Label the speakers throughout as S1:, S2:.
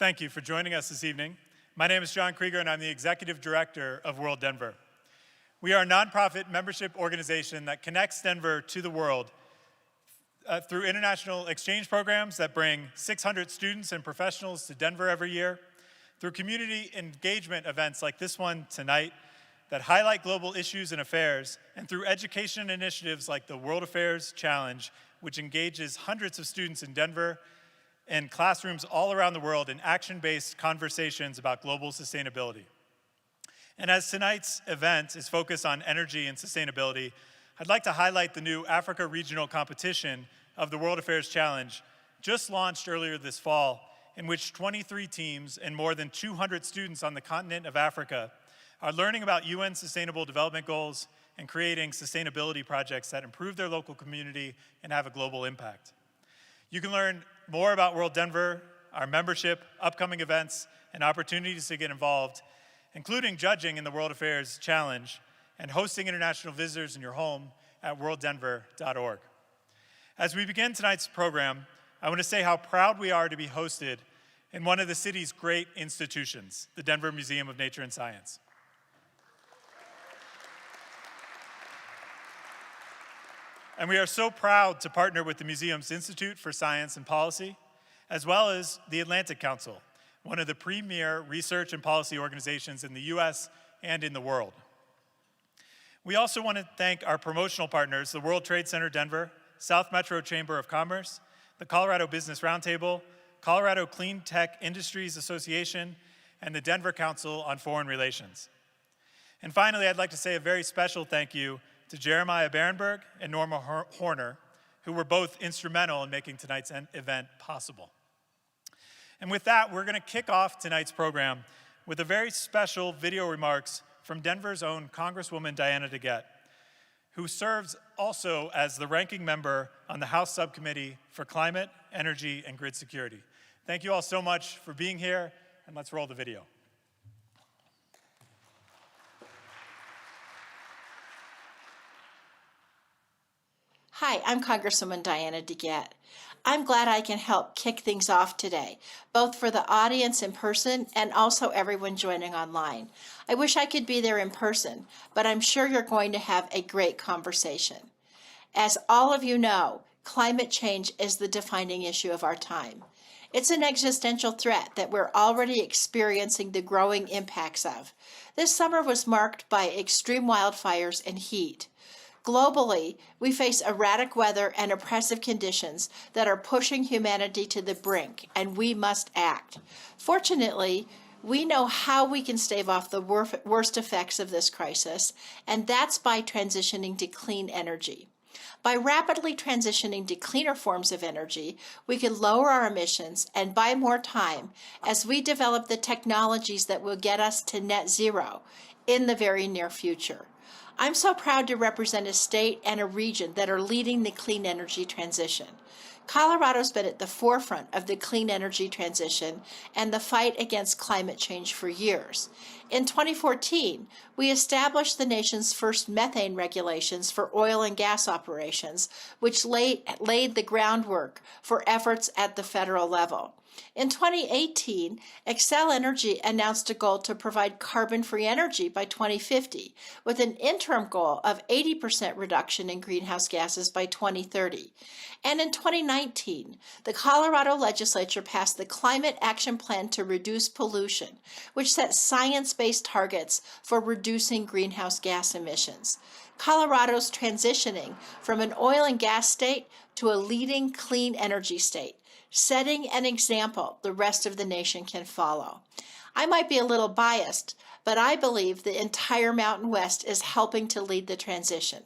S1: Thank you for joining us this evening. My name is John Krieger, and I'm the Executive Director of World Denver. We are a nonprofit membership organization that connects Denver to the world through international exchange programs that bring 600 students and professionals to Denver every year, through community engagement events like this one tonight that highlight global issues and affairs, and through education initiatives like the World Affairs Challenge, which engages hundreds of students in Denver and classrooms all around the world in action-based conversations about global sustainability. And as tonight's event is focused on energy and sustainability, I'd like to highlight the new Africa Regional Competition of the World Affairs Challenge, just launched earlier this fall, in which 23 teams and more than 200 students on the continent of Africa are learning about UN Sustainable Development Goals and creating sustainability projects that improve their local community and have a global impact. You can learn more about World Denver, our membership, upcoming events, and opportunities to get involved, including judging in the World Affairs Challenge and hosting international visitors in your home at worlddenver.org. As we begin tonight's program, I want to say how proud we are to be hosted in one of the city's great institutions, the Denver Museum of Nature and Science. And we are so proud to partner with the museum's Institute for Science and Policy, as well as the Atlantic Council, one of the premier research and policy organizations in the US and in the world. We also want to thank our promotional partners, the World Trade Center Denver, South Metro Chamber of Commerce, the Colorado Business Roundtable, Colorado Clean Tech Industries Association, and the Denver Council on Foreign Relations. And finally, I'd like to say a very special thank you to Jeremiah Barenberg and Norma Horner, who were both instrumental in making tonight's event possible. And with that, we're going to kick off tonight's program with a very special video remarks from Denver's own Congresswoman Diana DeGette, who serves also as the ranking member on the House Subcommittee for Climate, Energy, and Grid Security. Thank you all so much for being here, and let's roll the video.
S2: Hi, I'm Congresswoman Diana DeGette. I'm glad I can help kick things off today, both for the audience in person and also everyone joining online. I wish I could be there in person, but I'm sure you're going to have a great conversation. As all of you know, climate change is the defining issue of our time. It's an existential threat that we're already experiencing the growing impacts of. This summer was marked by extreme wildfires and heat. Globally, we face erratic weather and oppressive conditions that are pushing humanity to the brink, and we must act. Fortunately, we know how we can stave off the worst effects of this crisis, and that's by transitioning to clean energy. By rapidly transitioning to cleaner forms of energy, we can lower our emissions and buy more time as we develop the technologies that will get us to net zero in the very near future. I'm so proud to represent a state and a region that are leading the clean energy transition. Colorado's been at the forefront of the clean energy transition and the fight against climate change for years. In 2014, we established the nation's first methane regulations for oil and gas operations, which laid the groundwork for efforts at the federal level. In 2018, Xcel Energy announced a goal to provide carbon-free energy by 2050, with an interim goal of 80% reduction in greenhouse gases by 2030. And in 2019, the Colorado legislature passed the Climate Action Plan to Reduce Pollution, which sets science-based targets for reducing greenhouse gas emissions. Colorado's transitioning from an oil and gas state to a leading clean energy state, setting an example the rest of the nation can follow. I might be a little biased, but I believe the entire Mountain West is helping to lead the transition.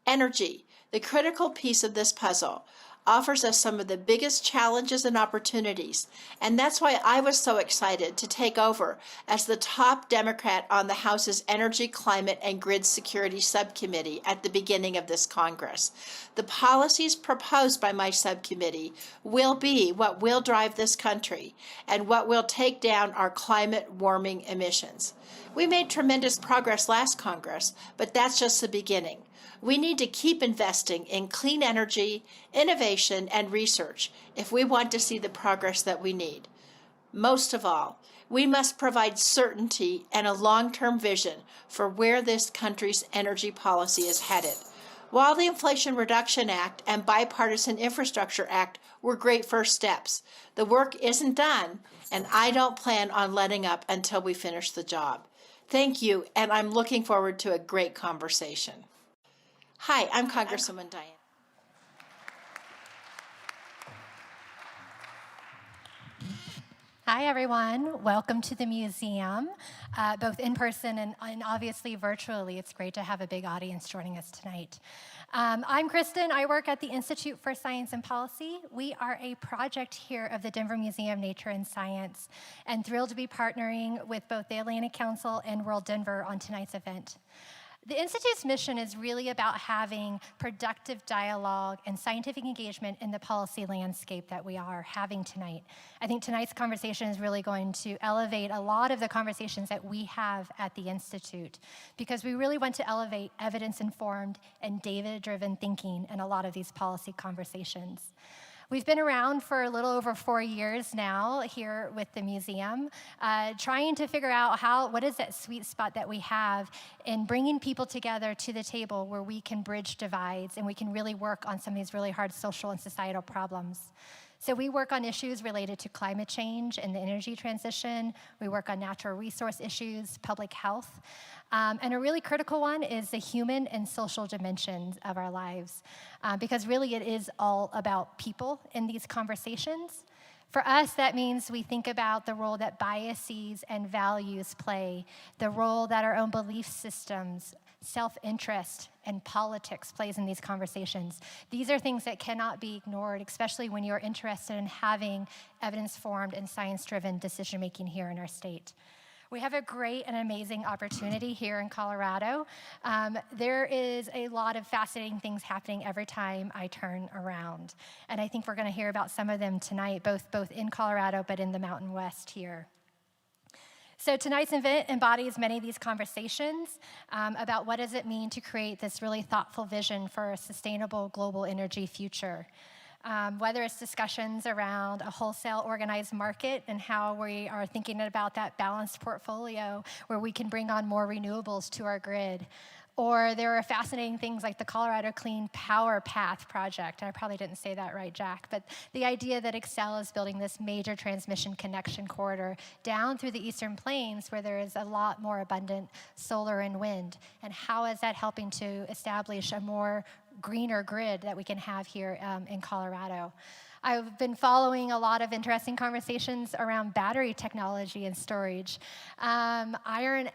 S2: Energy, the critical piece of this puzzle, offers us some of the biggest challenges and opportunities, and that's why I was so excited to take over as the top Democrat on the House's Energy, Climate, and Grid Security Subcommittee at the beginning of this Congress. The policies proposed by my subcommittee will be what will drive this country and what will take down our climate warming emissions. We made tremendous progress last Congress, but that's just the beginning. We need to keep investing in clean energy, innovation, and research if we want to see the progress that we need. Most of all, we must provide certainty and a long-term vision for where this country's energy policy is headed. While the Inflation Reduction Act and Bipartisan Infrastructure Act were great first steps, the work isn't done, and I don't plan on letting up until we finish the job. Thank you, and I'm looking forward to a great conversation. Hi, I'm Congresswoman Diane.
S3: Hi, everyone. Welcome to the museum, both in person and obviously virtually. It's great to have a big audience joining us tonight. I'm Kristen. I work at the Institute for Science and Policy. We are a project here of the Denver Museum of Nature and Science, and thrilled to be partnering with both the Atlantic Council and World Denver on tonight's event. The Institute's mission is really about having productive dialogue and scientific engagement in the policy landscape that we are having tonight. I think tonight's conversation is really going to elevate a lot of the conversations that we have at the Institute, because we really want to elevate evidence-informed and data-driven thinking in a lot of these policy conversations. We've been around for a little over 4 years now here with the museum, trying to figure out what is that sweet spot that we have in bringing people together to the table where we can bridge divides and we can really work on some of these really hard social and societal problems. So we work on issues related to climate change and the energy transition. We work on natural resource issues, public health. And a really critical one is the human and social dimensions of our lives, because really it is all about people in these conversations. For us, that means we think about the role that biases and values play, the role that our own belief systems, self-interest, and politics plays in these conversations. These are things that cannot be ignored, especially when you're interested in having evidence-formed and science-driven decision-making here in our state. We have a great and amazing opportunity here in Colorado. There is a lot of fascinating things happening every time I turn around. And I think we're going to hear about some of them tonight, both in Colorado but in the Mountain West here. So tonight's event embodies many of these conversations about what does it mean to create this really thoughtful vision for a sustainable global energy future. Whether it's discussions around a wholesale organized market and how we are thinking about that balanced portfolio where we can bring on more renewables to our grid. Or there are fascinating things like the Colorado Clean Power Path project. And I probably didn't say that right, Jack, but the idea that Xcel is building this major transmission connection corridor down through the Eastern Plains where there is a lot more abundant solar and wind. And how is that helping to establish a more greener grid that we can have here in Colorado? I've been following a lot of interesting conversations around battery technology and storage. Iron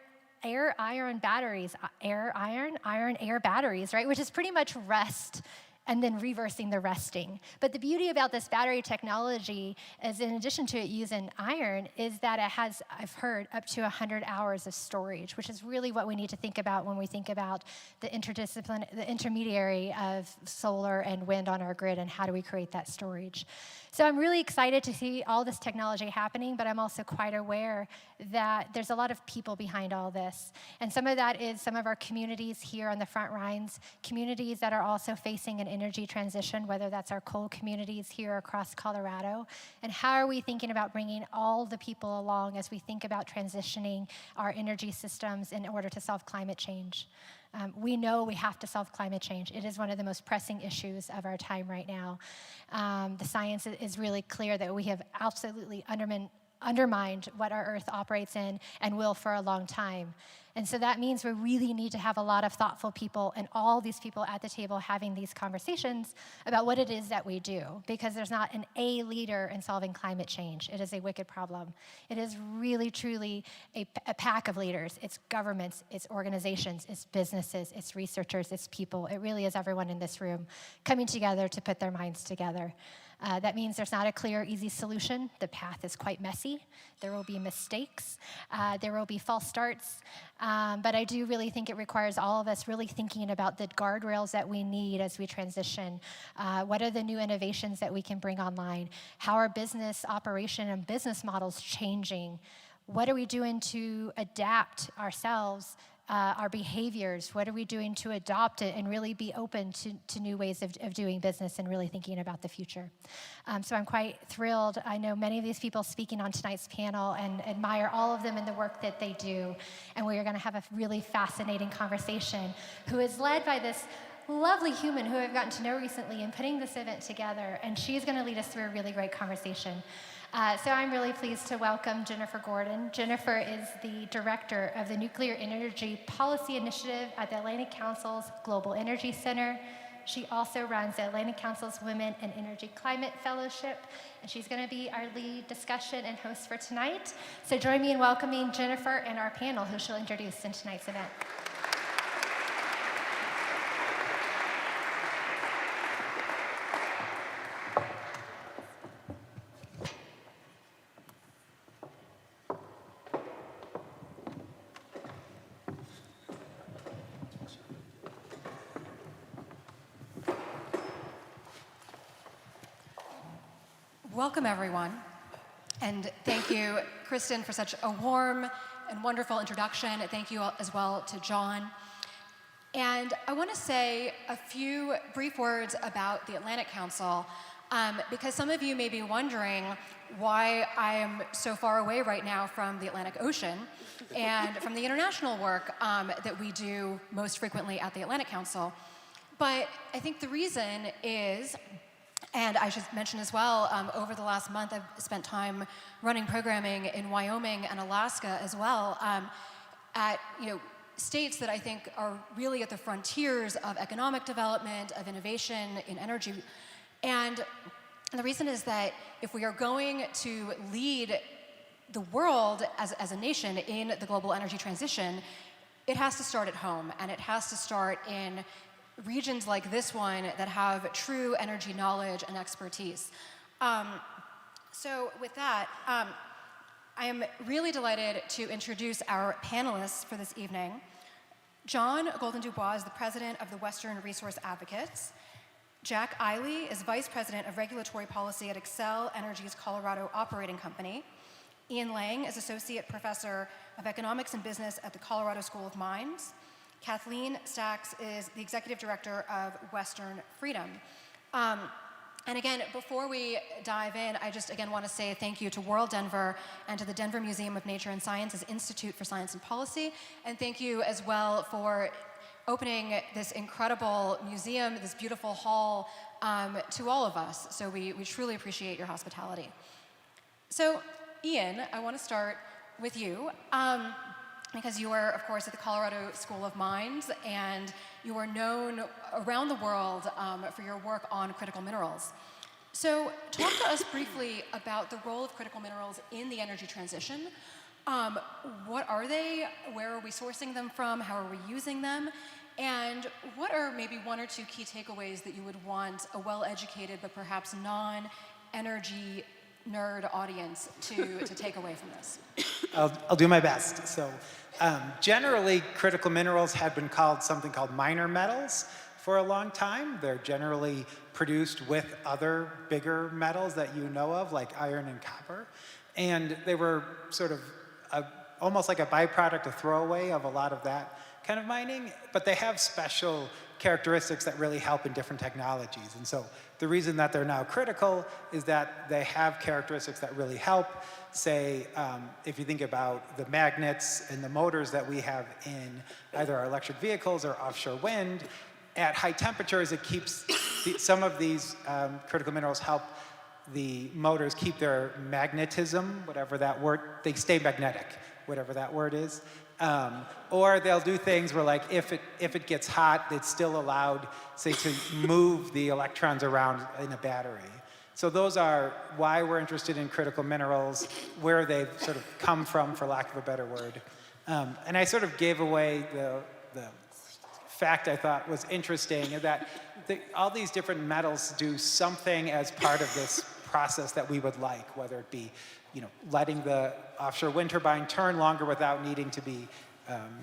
S3: batteries, air batteries, right? Which is pretty much rest and then reversing the resting. But the beauty about this battery technology is, in addition to it using iron, is that it has, I've heard, up to 100 hours of storage, which is really what we need to think about when we think about the intermediary of solar and wind on our grid and how do we create that storage. So I'm really excited to see all this technology happening, but I'm also quite aware that there's a lot of people behind all this. And some of that is some of our communities here on the front lines, communities that are also facing an energy transition, whether that's our coal communities here across Colorado. And how are we thinking about bringing all the people along as we think about transitioning our energy systems in order to solve climate change? We know we have to solve climate change. It is one of the most pressing issues of our time right now. The science is really clear that we have absolutely undermined what our Earth operates in and will for a long time. And so that means we really need to have a lot of thoughtful people and all these people at the table having these conversations about what it is that we do, because there's not an A leader in solving climate change. It is a wicked problem. It is really, truly a pack of leaders. It's governments, it's organizations, it's businesses, it's researchers, it's people. It really is everyone in this room coming together to put their minds together. That means there's not a clear, easy solution. The path is quite messy. There will be mistakes. There will be false starts. But I do really think it requires all of us really thinking about the guardrails that we need as we transition. What are the new innovations that we can bring online? How are business operation and business models changing? What are we doing to adapt ourselves our behaviors? What are we doing to adopt it and really be open to new ways of doing business and really thinking about the future? So I'm quite thrilled. I know many of these people speaking on tonight's panel and admire all of them in the work that they do. And we are going to have a really fascinating conversation who is led by this lovely human who I've gotten to know recently in putting this event together. And she's going to lead us through a really great conversation. So I'm really pleased to welcome Jennifer Gordon. Jennifer is the director of the Nuclear Energy Policy Initiative at the Atlantic Council's Global Energy Center. She also runs the Atlantic Council's Women in Energy Climate Fellowship, and she's going to be our lead discussion and host for tonight. So join me in welcoming Jennifer and our panel, who she'll introduce in tonight's event.
S4: Welcome, everyone. And thank you, Kristen, for such a warm and wonderful introduction. Thank you as well to John. And I want to say a few brief words about the Atlantic Council, because some of you may be wondering why I am so far away right now from the Atlantic Ocean and from the international work that we do most frequently at the Atlantic Council. But I think the reason is, and I should mention as well, over the last month, I've spent time running programming in Wyoming and Alaska as well, at states that I think are really at the frontiers of economic development, of innovation in energy. And the reason is that if we are going to lead the world as a nation in the global energy transition, it has to start at home, and it has to start in regions like this one that have true energy knowledge and expertise. So with that, I am really delighted to introduce our panelists for this evening. John Golden Dubois is the president of the Western Resource Advocates. Jack Eiley is vice president of regulatory policy at Xcel Energy's Colorado operating company. Ian Lang is associate professor of economics and business at the Colorado School of Mines. Kathleen Stacks is the executive director of Western Freedom. And again, before we dive in, I just again want to say thank you to World Denver and to the Denver Museum of Nature and Science's Institute for Science and Policy. And thank you as well for opening this incredible museum, this beautiful hall, to all of us. So we truly appreciate your hospitality. So Ian, I want to start with you. Because you are, of course, at the Colorado School of Mines, and you are known around the world for your work on critical minerals. So talk to us briefly about the role of critical minerals in the energy transition. What are they? Where are we sourcing them from? How are we using them? And what are maybe one or two key takeaways that you would want a well-educated but perhaps non-energy nerd audience to take away from this?
S5: I'll do my best. So generally, critical minerals have been called something called minor metals for a long time. They're generally produced with other bigger metals that you know of, like iron and copper. And they were sort of almost like a byproduct, a throwaway of a lot of that kind of mining, but they have special characteristics that really help in different technologies. And so the reason that they're now critical is that they have characteristics that really help. Say, if you think about the magnets and the motors that we have in either our electric vehicles or offshore wind, at high temperatures, it keeps some of these critical minerals help the motors keep their magnetism, whatever that word, they stay magnetic, whatever that word is. Or they'll do things where, like, if it gets hot, it's still allowed, say, to move the electrons around in a battery. So those are why we're interested in critical minerals, where they've sort of come from, for lack of a better word. And I sort of gave away the fact I thought was interesting, that all these different metals do something as part of this process that we would like, whether it be letting the offshore wind turbine turn longer without needing to be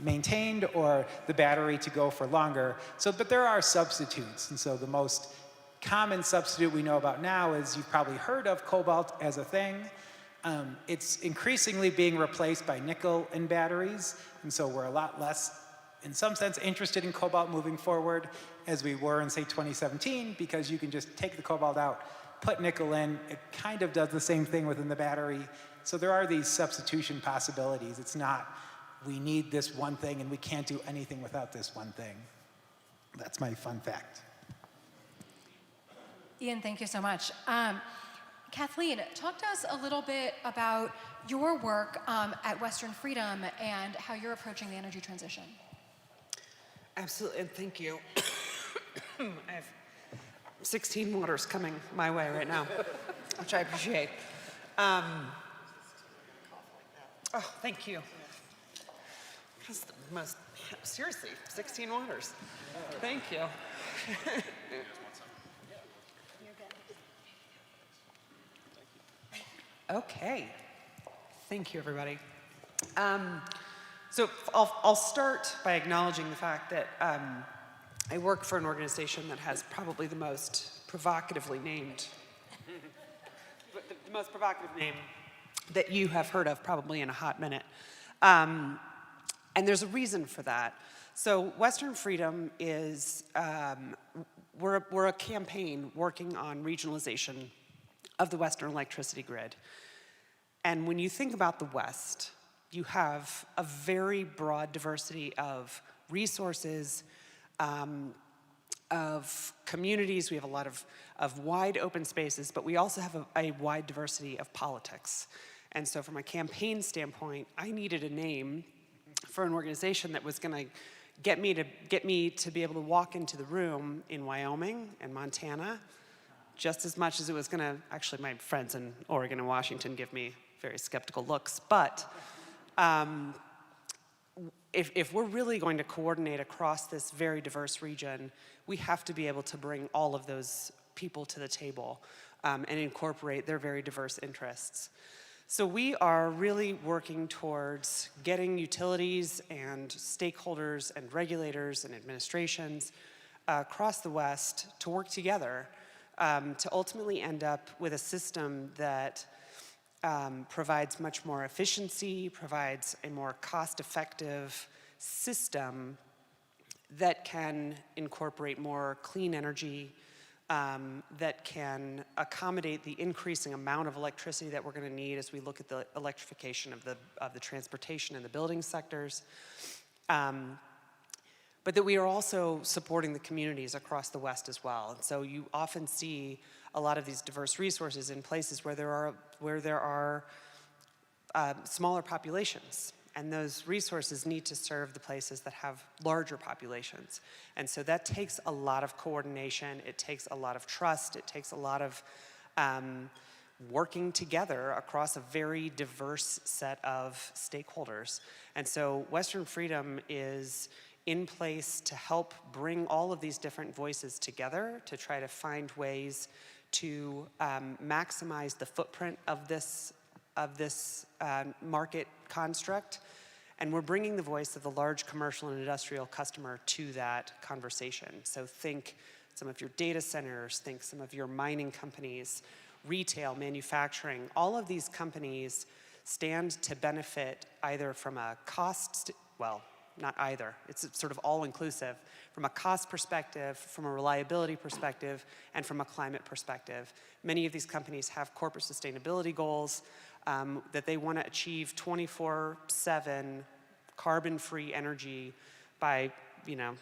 S5: maintained, or the battery to go for longer. But there are substitutes, and so the most common substitute we know about now is, you've probably heard of cobalt as a thing. It's increasingly being replaced by nickel in batteries, and so we're a lot less in some sense, interested in cobalt moving forward as we were in, say, 2017, because you can just take the cobalt out, put nickel in. It kind of does the same thing within the battery. So there are these substitution possibilities. It's not, we need this one thing and we can't do anything without this one thing. That's my fun fact.
S4: Ian, thank you so much. Kathleen, talk to us a little bit about your work at Western Freedom and how you're approaching the energy transition.
S6: Absolutely, and thank you. I have 16 waters coming my way right now, which I appreciate. Oh, thank you. That's the most, seriously, 16 waters. Thank you. Okay. Thank you, everybody. So I'll start by acknowledging the fact that I work for an organization that has probably the most provocatively named, the most provocative name that you have heard of probably in a hot minute. And there's a reason for that. So Western Freedom is, we're a campaign working on regionalization of the Western electricity grid. And when you think about the West, you have a very broad diversity of resources, of communities. We have a lot of wide open spaces, but we also have a wide diversity of politics. And so from a campaign standpoint, I needed a name for an organization that was gonna get me to be able to walk into the room in Wyoming and Montana, just as much as it was gonna, actually my friends in Oregon and Washington give me very skeptical looks, but if we're really going to coordinate across this very diverse region, we have to be able to bring all of those people to the table and incorporate their very diverse interests. So we are really working towards getting utilities and stakeholders and regulators and administrations across the West to work together to ultimately end up with a system that provides much more efficiency, provides a more cost-effective system that can incorporate more clean energy, that can accommodate the increasing amount of electricity that we're going to need as we look at the electrification of the transportation and the building sectors. But that we are also supporting the communities across the West as well. And so you often see a lot of these diverse resources in places where there are smaller populations. And those resources need to serve the places that have larger populations. And so that takes a lot of coordination, it takes a lot of trust, it takes a lot of working together across a very diverse set of stakeholders. And so Western Freedom is in place to help bring all of these different voices together to try to find ways to maximize the footprint of this market construct. And we're bringing the voice of the large commercial and industrial customer to that conversation. So think some of your data centers, think some of your mining companies, retail, manufacturing. All of these companies stand to benefit either from a cost, well, not either, it's sort of all-inclusive, from a cost perspective, from a reliability perspective, and from a climate perspective. Many of these companies have corporate sustainability goals that they want to achieve 24/7 carbon-free energy by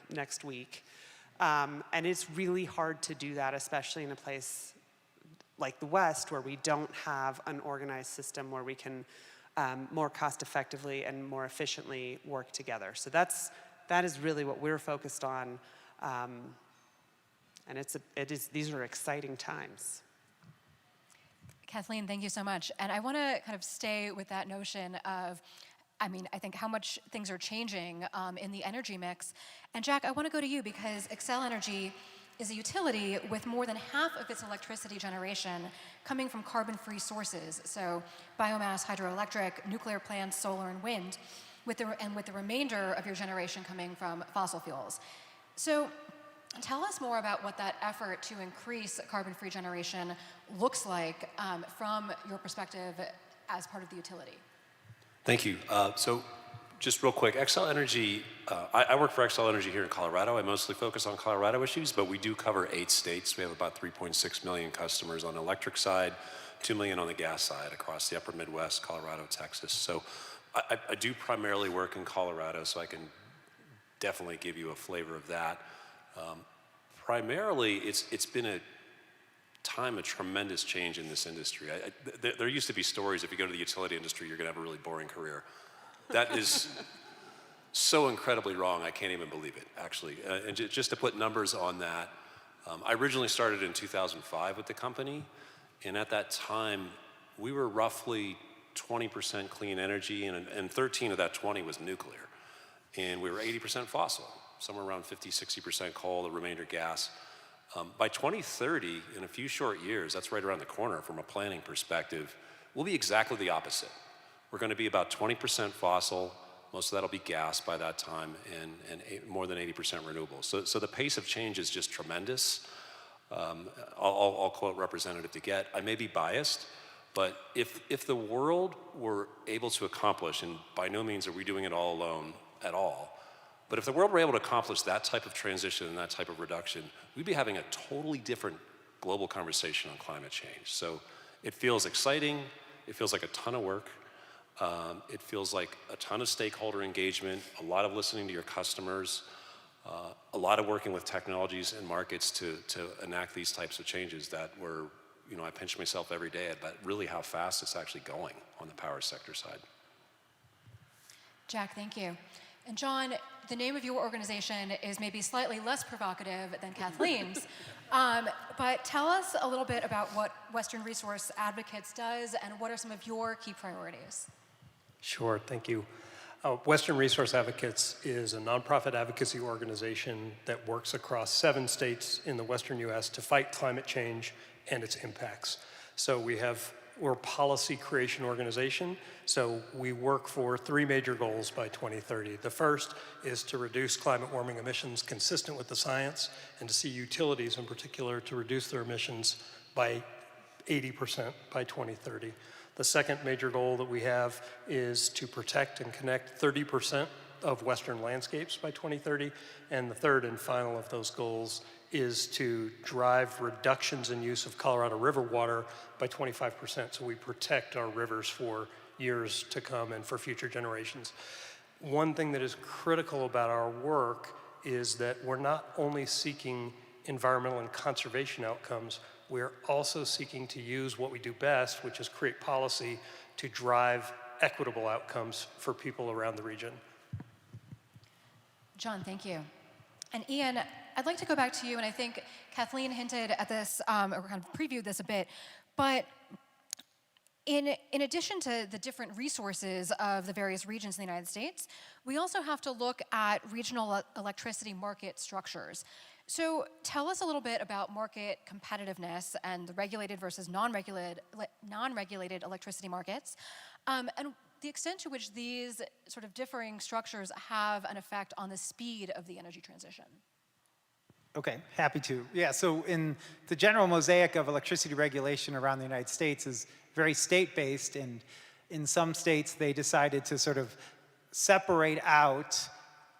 S6: next week. And it's really hard to do that, especially in a place like the West, where we don't have an organized system where we can more cost-effectively and more efficiently work together. So that is really what we're focused on, and these are exciting times.
S4: Kathleen, thank you so much. And I want to kind of stay with that notion of, I think how much things are changing in the energy mix. And Jack, I want to go to you because Xcel Energy is a utility with more than half of its electricity generation coming from carbon-free sources, so biomass, hydroelectric, nuclear plants, solar, and wind, with the remainder of your generation coming from fossil fuels. So tell us more about what that effort to increase carbon-free generation looks like from your perspective as part of the utility.
S7: Thank you. So Just real quick, Xcel Energy, I work for Xcel Energy here in Colorado. I mostly focus on Colorado issues, but we do cover 8 states. We have about 3.6 million customers on the electric side, 2 million on the gas side across the upper Midwest, Colorado, Texas. So I do primarily work in Colorado, so I can definitely give you a flavor of that. Primarily, it's been a time of tremendous change in this industry. There used to be stories, if you go to the utility industry, you're gonna have a really boring career. That is so incredibly wrong, I can't even believe it, actually. And just to put numbers on that, I originally started in 2005 with the company, and at that time, we were roughly 20% clean energy, and 13 of that 20 was nuclear. And we were 80% fossil, somewhere around 50, 60% coal, the remainder gas. By 2030, in a few short years, that's right around the corner from a planning perspective, we'll be exactly the opposite. We're going to be about 20% fossil, most of that'll be gas by that time, and more than 80% renewables. So the pace of change is just tremendous. I'll quote Representative DeGette, I may be biased, but if the world were able to accomplish, and by no means are we doing it all alone at all, but if the world were able to accomplish that type of transition and that type of reduction, we'd be having a totally different global conversation on climate change. So it feels exciting, it feels like a ton of work, it feels like a ton of stakeholder engagement, a lot of listening to your customers, a lot of working with technologies and markets to enact these types of changes that were, I pinch myself every day about really how fast it's actually going on the power sector side.
S4: Jack, thank you. And John, the name of your organization is maybe slightly less provocative than Kathleen's, but tell us a little bit about what Western Resource Advocates does and what are some of your key priorities?
S8: Sure, thank you. Western Resource Advocates is a nonprofit advocacy organization that works across 7 states in the Western U.S. to fight climate change and its impacts. So we're a policy creation organization, so we work for 3 major goals by 2030. The first is to reduce climate warming emissions consistent with the science, and to see utilities in particular to reduce their emissions by 80% by 2030. The second major goal that we have is to protect and connect 30% of Western landscapes by 2030. And the third and final of those goals is to drive reductions in use of Colorado River water by 25%. So we protect our rivers for years to come and for future generations. One thing that is critical about our work is that we're not only seeking environmental and conservation outcomes, we're also seeking to use what we do best, which is create policy to drive equitable outcomes for people around the region.
S4: John, thank you. And Ian, I'd like to go back to you, and I think Kathleen hinted at this, or kind of previewed this a bit, but in addition to the different resources of the various regions in the United States, we also have to look at regional electricity market structures. So tell us a little bit about market competitiveness and the regulated versus non-regulated electricity markets, and the extent to which these sort of differing structures have an effect on the speed of the energy transition.
S5: Okay, happy to. Yeah, so in the general mosaic of electricity regulation around the United States is very state-based, and in some states they decided to sort of separate out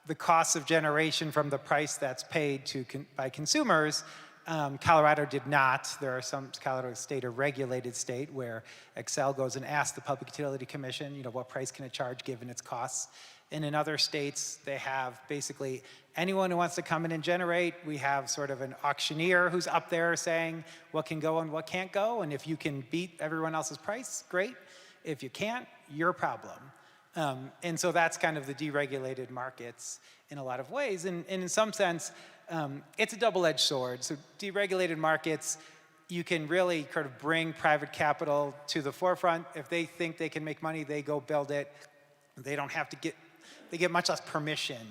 S5: the cost of generation from the price that's paid by consumers. Colorado did not. There are some, Colorado State, a regulated state where Xcel goes and asks the Public Utility Commission, what price can it charge given its costs? And in other states, they have basically anyone who wants to come in and generate, we have sort of an auctioneer who's up there saying what can go and what can't go, and if you can beat everyone else's price, great. If you can't, your problem. And so that's kind of the deregulated markets in a lot of ways. And in some sense, it's a double-edged sword. So deregulated markets, you can really kind of bring private capital to the forefront. If they think they can make money, they go build it. They don't have to they get much less permission.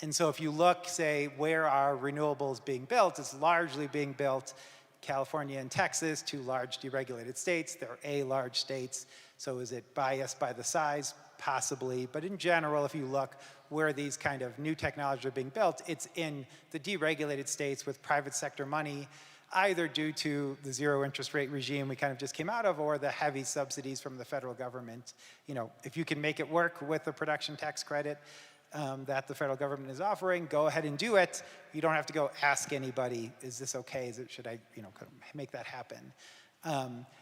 S5: And so if you look, say, where are renewables being built, it's largely being built California and Texas, 2 large deregulated states. They're A, large states. So is it biased by the size? Possibly. But in general, if you look where these kind of new technologies are being built, it's in the deregulated states with private sector money. either due to the zero interest rate regime we kind of just came out of, or the heavy subsidies from the federal government. You know, if you can make it work with the production tax credit that the federal government is offering, go ahead and do it. You don't have to go ask anybody, is this okay? Should I, you know, make that happen?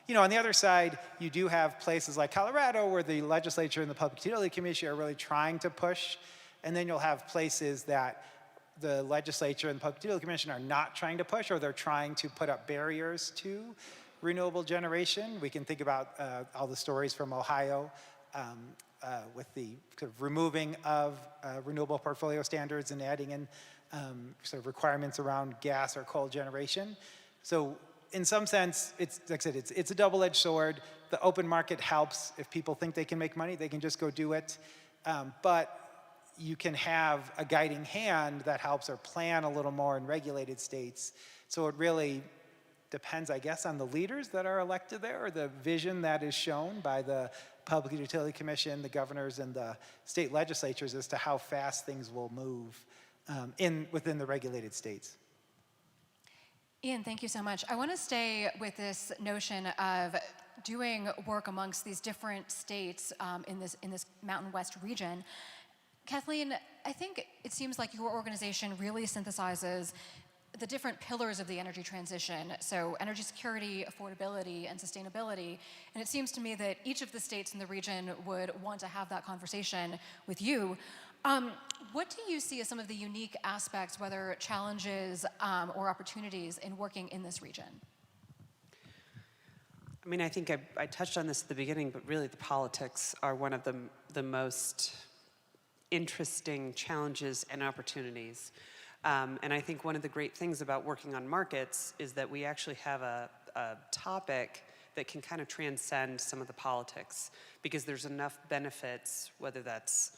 S5: You know, on the other side, you do have places like Colorado where the legislature and the Public Utility Commission are really trying to push, and then you'll have places that the legislature and the Public Utility Commission are not trying to push, or they're trying to put up barriers to renewable generation. We can think about all the stories from Ohio with the sort of removing of renewable portfolio standards and adding in sort of requirements around gas or coal generation. So in some sense, it's, like I said, it's a double-edged sword. The open market helps. If people think they can make money, they can just go do it. But you can have a guiding hand that helps or plan a little more in regulated states. So it really depends, I guess, on the leaders that are elected there, or the vision that is shown by the Public Utility Commission, the governors, and the state legislatures as to how fast things will move within the regulated states.
S4: Ian, thank you so much. I want to stay with this notion of doing work amongst these different states in this Mountain West region. Kathleen, I think it seems like your organization really synthesizes the different pillars of the energy transition, so energy security, affordability, and sustainability. And it seems to me that each of the states in the region would want to have that conversation with you. What do you see as some of the unique aspects, whether challenges or opportunities, in working in this region?
S6: I mean, I think I touched on this at the beginning, but really the politics are one of the most interesting challenges and opportunities. And I think one of the great things about working on markets is that we actually have a topic that can kind of transcend some of the politics, because there's enough benefits, whether that's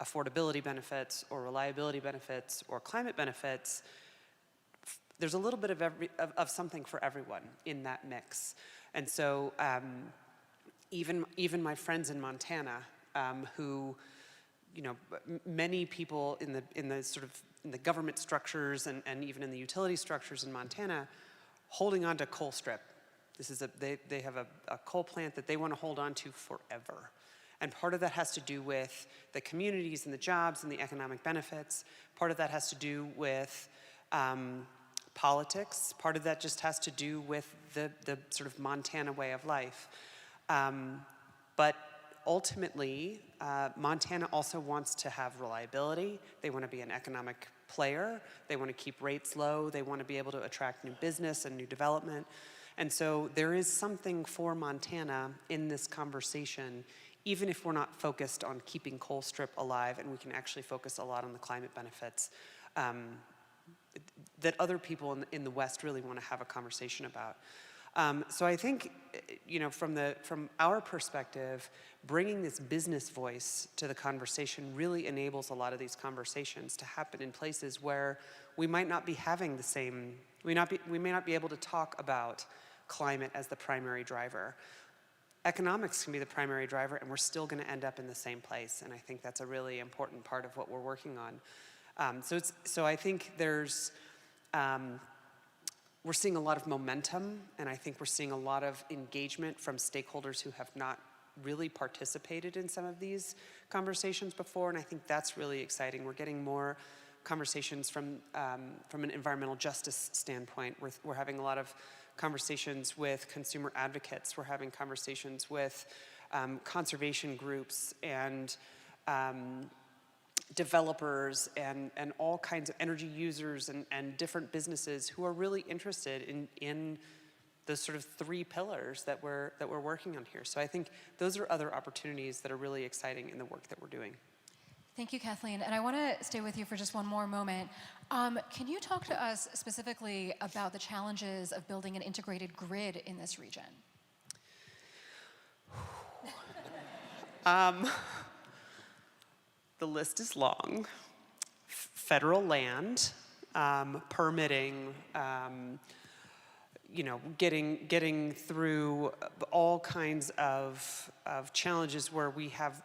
S6: affordability benefits or reliability benefits or climate benefits. There's a little bit of something for everyone in that mix. And so even my friends in Montana, who, you know, many people in the government structures and even in the utility structures in Montana, holding on to coal strip. This is they have a coal plant that they want to hold on to forever. And part of that has to do with the communities and the jobs and the economic benefits. Part of that has to do with politics. Part of that just has to do with the sort of Montana way of life. But ultimately, Montana also wants to have reliability. They want to be an economic player. They want to keep rates low. They want to be able to attract new business and new development. And so there is something for Montana in this conversation, even if we're not focused on keeping coal strip alive, and we can actually focus a lot on the climate benefits that other people in the West really want to have a conversation about. So I think, you know, from our perspective, bringing this business voice to the conversation really enables a lot of these conversations to happen in places where we might not be having the same, we may not be able to talk about climate as the primary driver. Economics can be the primary driver, and we're still going to end up in the same place. And I think that's a really important part of what we're working on. So I think there's, we're seeing a lot of momentum, and I think we're seeing a lot of engagement from stakeholders who have not really participated in some of these conversations before, and I think that's really exciting. We're getting more conversations from an environmental justice standpoint. We're having a lot of conversations with consumer advocates. We're having conversations with conservation groups and developers and all kinds of energy users and different businesses who are really interested in the sort of three pillars that we're working on here. So I think those are other opportunities that are really exciting in the work that we're doing.
S4: Thank you, Kathleen. And I want to stay with you for just one more moment. Can you talk to us specifically about the challenges of building an integrated grid in this region?
S6: The list is long. Federal land, permitting, you know, getting through all kinds of challenges where we have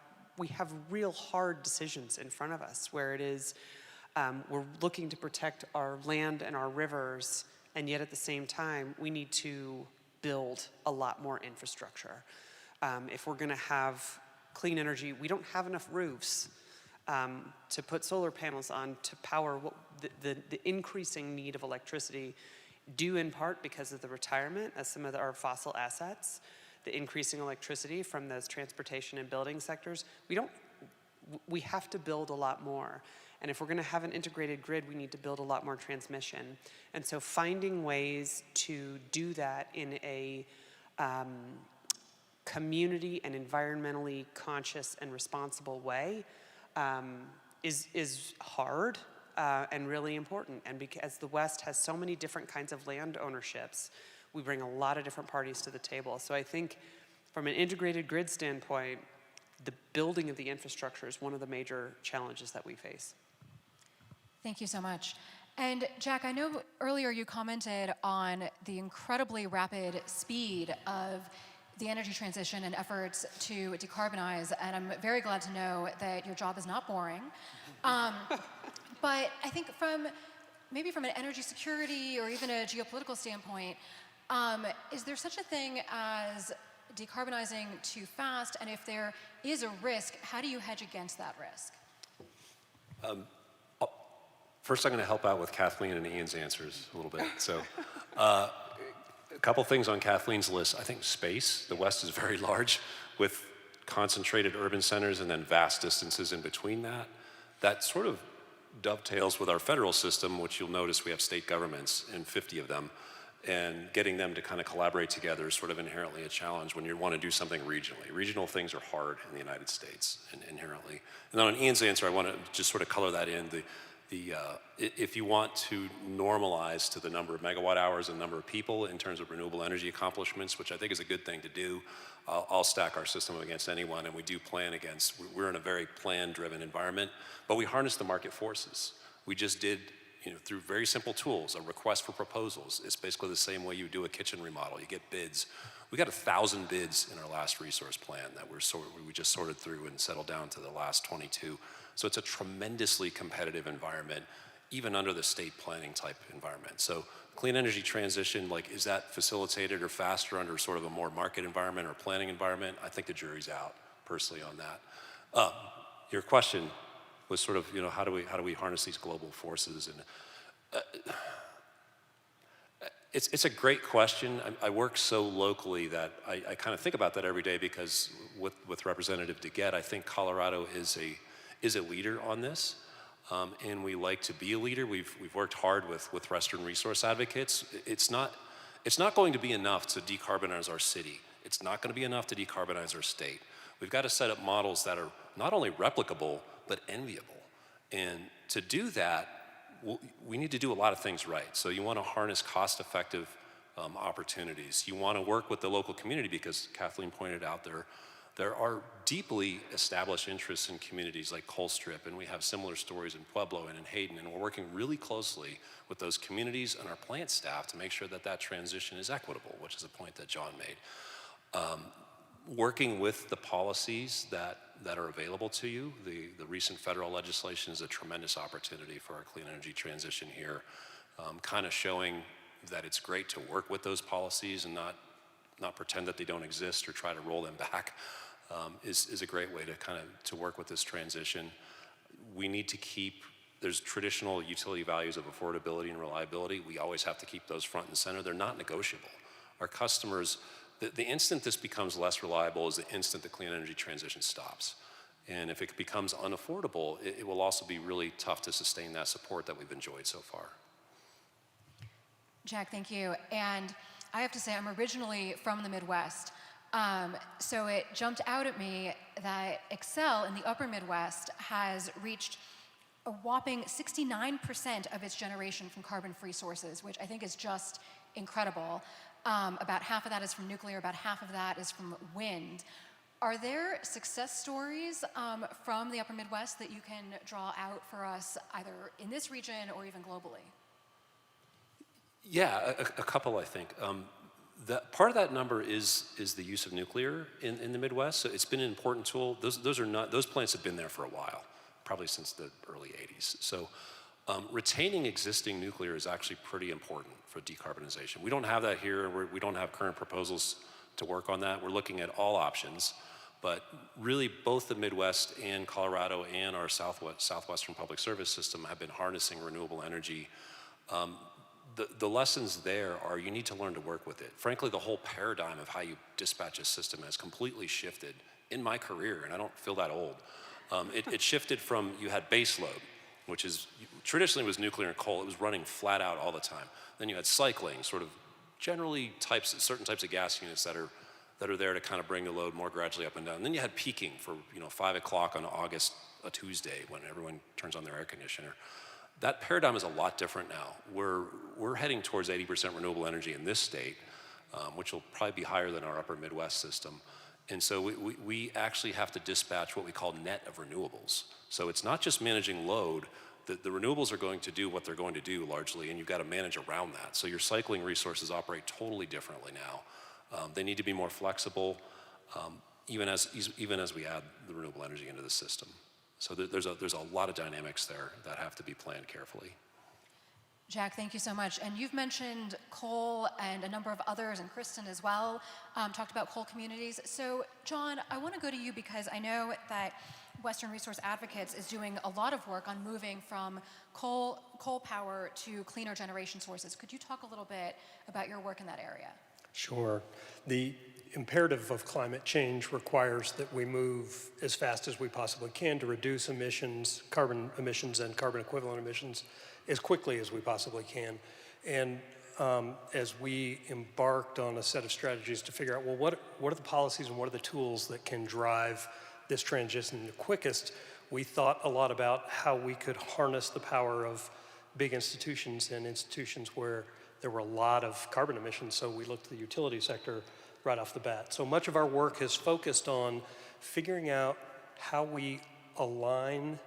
S6: real hard decisions in front of us, where it is we're looking to protect our land and our rivers, and yet at the same time, we need to build a lot more infrastructure. If we're going to have clean energy, we don't have enough roofs to put solar panels on to power the increasing need of electricity, due in part because of the retirement of some of our fossil assets, the increasing electricity from those transportation and building sectors. We have to build a lot more. And if we're going to have an integrated grid, we need to build a lot more transmission. And so finding ways to do that in a community and environmentally conscious and responsible way is hard and really important. And because the West has so many different kinds of land ownerships, we bring a lot of different parties to the table. So I think from an integrated grid standpoint, the building of the infrastructure is one of the major challenges that we face.
S4: Thank you so much. And Jack, I know earlier you commented on the incredibly rapid speed of the energy transition and efforts to decarbonize, and I'm very glad to know that your job is not boring. But I think maybe from an energy security or even a geopolitical standpoint, is there such a thing as decarbonizing too fast? And if there is a risk, how do you hedge against that risk?
S7: First, I'm going to help out with Kathleen and Ian's answers a little bit. So, a couple things on Kathleen's list. I think space. The West is very large with concentrated urban centers and then vast distances in between that. That sort of dovetails with our federal system, which you'll notice we have state governments and 50 of them. And getting them to kind of collaborate together is sort of inherently a challenge when you want to do something regionally. Regional things are hard in the United States inherently. And then on Ian's answer, I want to just sort of color that in. If you want to normalize to the number of megawatt hours and number of people in terms of renewable energy accomplishments, which I think is a good thing to do, I'll stack our system against anyone, and we do plan against. We're in a very plan-driven environment, but we harness the market forces. We just did, through very simple tools, a request for proposals. It's basically the same way you do a kitchen remodel. You get bids. We got 1,000 bids in our last resource plan that we just sorted through and settled down to the last 22. So it's a tremendously competitive environment, even under the state planning type environment. So clean energy transition, is that facilitated or faster under sort of a more market environment or planning environment? I think the jury's out, personally, on that. Your question was sort of, how do we harness these global forces? And it's a great question. I work so locally that I kind of think about that every day because with Representative DeGette, I think Colorado is a leader on this, and we like to be a leader. We've worked hard with Western resource advocates. It's not going to be enough to decarbonize our city. It's not going to be enough to decarbonize our state. We've got to set up models that are not only replicable, but enviable. And to do that, we need to do a lot of things right. So you want to harness cost-effective opportunities. You want to work with the local community because Kathleen pointed out there are deeply established interests in communities like Colstrip, and we have similar stories in Pueblo and in Hayden, and we're working really closely with those communities and our plant staff to make sure that transition is equitable, which is a point that John made. Working with the policies that are available to you, the recent federal legislation is a tremendous opportunity for our clean energy transition here, kind of showing that it's great to work with those policies and not pretend that they don't exist or try to roll them back. Is a great way to work with this transition. We need to keep, there's traditional utility values of affordability and reliability. We always have to keep those front and center. They're not negotiable. Our customers, the instant this becomes less reliable is the instant the clean energy transition stops. And if it becomes unaffordable, it will also be really tough to sustain that support that we've enjoyed so far.
S4: Jack, thank you. And I have to say, I'm originally from the Midwest. So it jumped out at me that Excel in the upper Midwest has reached a whopping 69% of its generation from carbon-free sources, which I think is just incredible. About half of that is from nuclear, about half of that is from wind. Are there success stories from the upper Midwest that you can draw out for us, either in this region or even globally?
S7: Yeah, a couple, I think. Part of that number is the use of nuclear in the Midwest. So it's been an important tool. Those plants have been there for a while, probably since the early 80s. So Retaining existing nuclear is actually pretty important for decarbonization. We don't have that here. We don't have current proposals to work on that. We're looking at all options, but really both the Midwest and Colorado and our Southwestern Public Service system have been harnessing renewable energy. The lessons there are you need to learn to work with it. Frankly, the whole paradigm of how you dispatch a system has completely shifted in my career, and I don't feel that old. It shifted from you had base load, which is traditionally was nuclear and coal. It was running flat out all the time. Then you had cycling, sort of generally certain types of gas units that are there to kind of bring the load more gradually up and down. And then you had peaking for 5 o'clock on a Tuesday when everyone turns on their air conditioner. That paradigm is a lot different now. We're heading towards 80% renewable energy in this state, which will probably be higher than our upper Midwest system. And so we actually have to dispatch what we call net of renewables. So it's not just managing load. The renewables are going to do what they're going to do largely, and you've got to manage around that. So your cycling resources operate totally differently now. They need to be more flexible, even as we add the renewable energy into the system. So there's a lot of dynamics there that have to be planned carefully.
S4: Jack, thank you so much. And you've mentioned coal and a number of others, and Kristen as well, talked about coal communities. So John, I want to go to you because I know that Western Resource Advocates is doing a lot of work on moving from coal power to cleaner generation sources. Could you talk a little bit about your work in that area?
S8: Sure. The imperative of climate change requires that we move as fast as we possibly can to reduce emissions, carbon emissions and carbon equivalent emissions as quickly as we possibly can. And as we embarked on a set of strategies to figure out, well, what are the policies and what are the tools that can drive this transition the quickest, we thought a lot about how we could harness the power of big institutions and institutions where there were a lot of carbon emissions, so we looked at the utility sector right off the bat. So much of our work has focused on figuring out how we align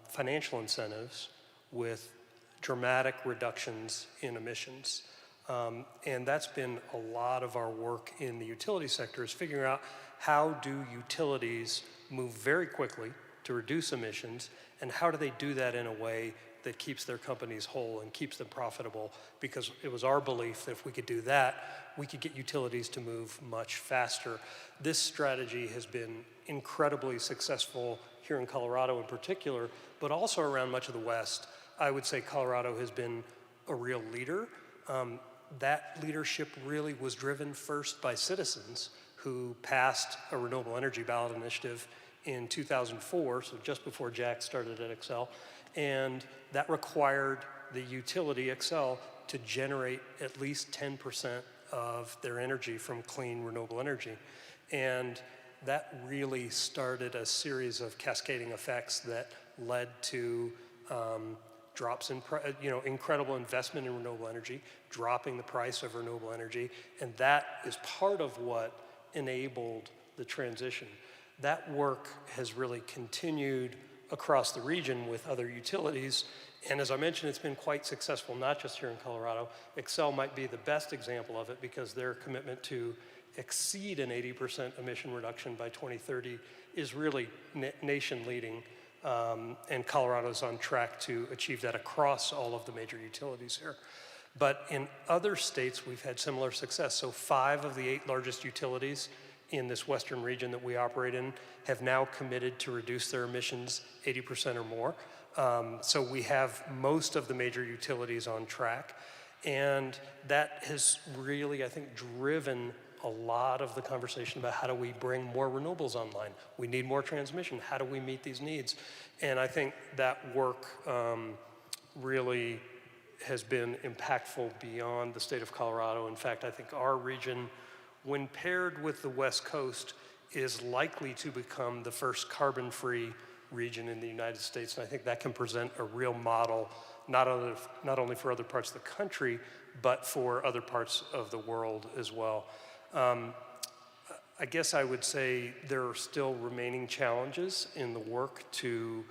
S8: financial incentives with dramatic reductions in emissions. And that's been a lot of our work in the utility sector, is figuring out how do utilities move very quickly to reduce emissions, and how do they do that in a way that keeps their companies whole and keeps them profitable, because it was our belief that if we could do that, we could get utilities to move much faster. This strategy has been incredibly successful here in Colorado in particular, but also around much of the West. I would say Colorado has been a real leader. That leadership really was driven first by citizens who passed a renewable energy ballot initiative in 2004, so just before Jack started at Xcel, and that required the utility Xcel to generate at least 10% of their energy from clean renewable energy. And that really started a series of cascading effects that led to drops in, incredible investment in renewable energy, dropping the price of renewable energy, and that is part of what enabled the transition. That work has really continued across the region with other utilities, and as I mentioned, it's been quite successful, not just here in Colorado. Xcel might be the best example of it because their commitment to exceed an 80% emission reduction by 2030 is really nation leading. And Colorado's on track to achieve that across all of the major utilities here. But in other states, we've had similar success. So 5 of the 8 largest utilities in this western region that we operate in have now committed to reduce their emissions 80% or more. So we have most of the major utilities on track. And that has really, I think, driven a lot of the conversation about how do we bring more renewables online. We need more transmission. How do we meet these needs? And I think that work really has been impactful beyond the state of Colorado. In fact, I think our region, when paired with the West Coast, is likely to become the first carbon-free region in the United States. And I think that can present a real model, not only for other parts of the country, but for other parts of the world as well. I guess I would say there are still remaining challenges in the work to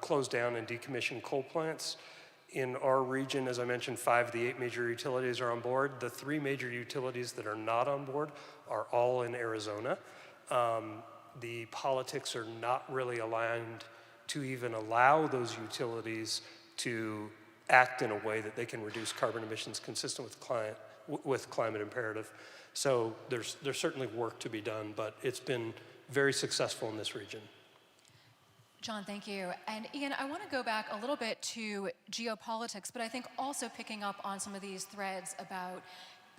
S8: close down and decommission coal plants. In our region, as I mentioned, 5 of the 8 major utilities are on board. The 3 major utilities that are not on board are all in Arizona. The politics are not really aligned to even allow those utilities to act in a way that they can reduce carbon emissions consistent with climate imperative. So there's certainly work to be done, but it's been very successful in this region.
S4: John, thank you. And Ian, I want to go back a little bit to geopolitics, but I think also picking up on some of these threads about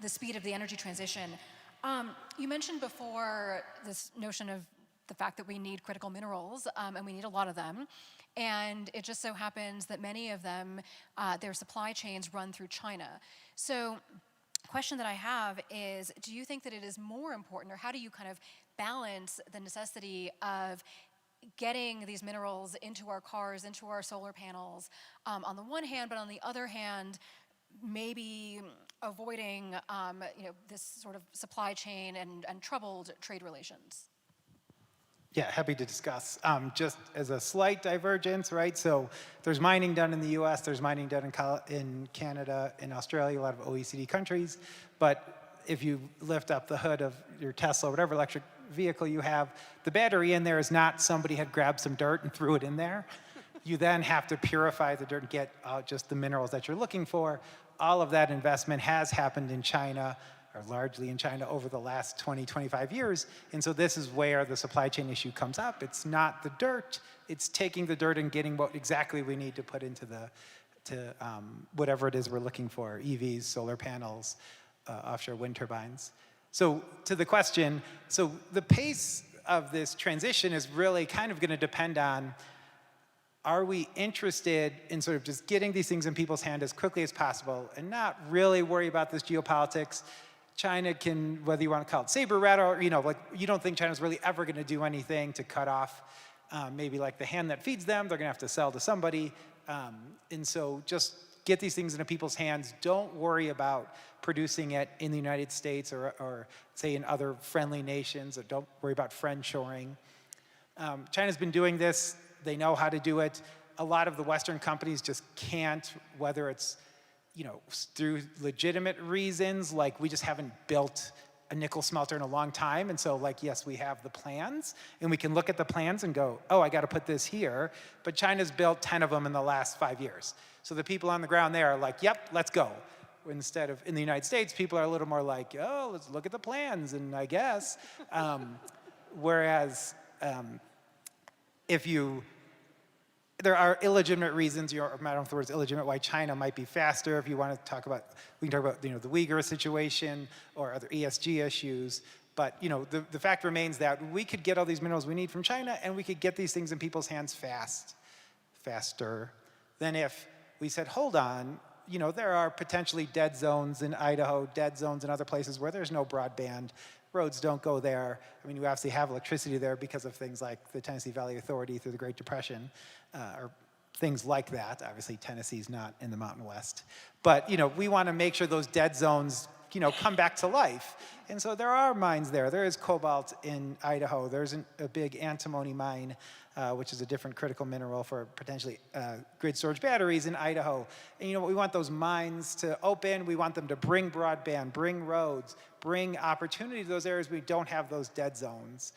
S4: the speed of the energy transition. You mentioned before this notion of the fact that we need critical minerals, and we need a lot of them. And it just so happens that many of them, their supply chains run through China. So the question that I have is, do you think that it is more important, or how do you kind of balance the necessity of getting these minerals into our cars, into our solar panels, on the one hand, but on the other hand, maybe avoiding this sort of supply chain and troubled trade relations?
S5: Yeah, happy to discuss. Just as a slight divergence, right? So there's mining done in the US, there's mining done in Canada, in Australia, a lot of OECD countries. But if you lift up the hood of your Tesla, whatever electric vehicle you have, the battery in there is not somebody had grabbed some dirt and threw it in there. You then have to purify the dirt and get out just the minerals that you're looking for. All of that investment has happened in China, or largely in China, over the last 20, 25 years. And so this is where the supply chain issue comes up. It's not the dirt, it's taking the dirt and getting what exactly we need to put into whatever it is we're looking for, EVs, solar panels, offshore wind turbines. So to the question, so the pace of this transition is really kind of gonna depend on, are we interested in sort of just getting these things in people's hand as quickly as possible and not really worry about this geopolitics? China can, whether you want to call it saber rattle, or, you don't think China's really ever going to do anything to cut off maybe like the hand that feeds them. They're going to have to sell to somebody. And so just get these things into people's hands. Don't worry about producing it in the United States or say in other friendly nations, or don't worry about friendshoring. China's been doing this. They know how to do it. A lot of the Western companies just can't, whether it's through legitimate reasons, like we just haven't built a nickel smelter in a long time. And so yes, we have the plans and we can look at the plans and go, oh, I got to put this here. But China's built 10 of them in the last 5 years. So the people on the ground there are like, yep, let's go. Instead of in the United States, people are a little more like, oh, let's look at the plans and I guess. Whereas there are illegitimate reasons, I don't know if the word is illegitimate, why China might be faster. If you want to talk about, we can talk about the Uyghur situation or other ESG issues. But the fact remains that we could get all these minerals we need from China, and we could get these things in people's hands faster than if we said, hold on, there are potentially dead zones in Idaho, dead zones in other places where there's no broadband. Roads don't go there. I mean, you obviously have electricity there because of things like the Tennessee Valley Authority through the Great Depression, or things like that. Obviously, Tennessee's not in the Mountain West. But, we want to make sure those dead zones, come back to life. And so there are mines there. There is cobalt in Idaho. There's a big antimony mine, which is a different critical mineral for potentially grid storage batteries in Idaho. And we want those mines to open. We want them to bring broadband, bring roads, bring opportunity to those areas we don't have those dead zones.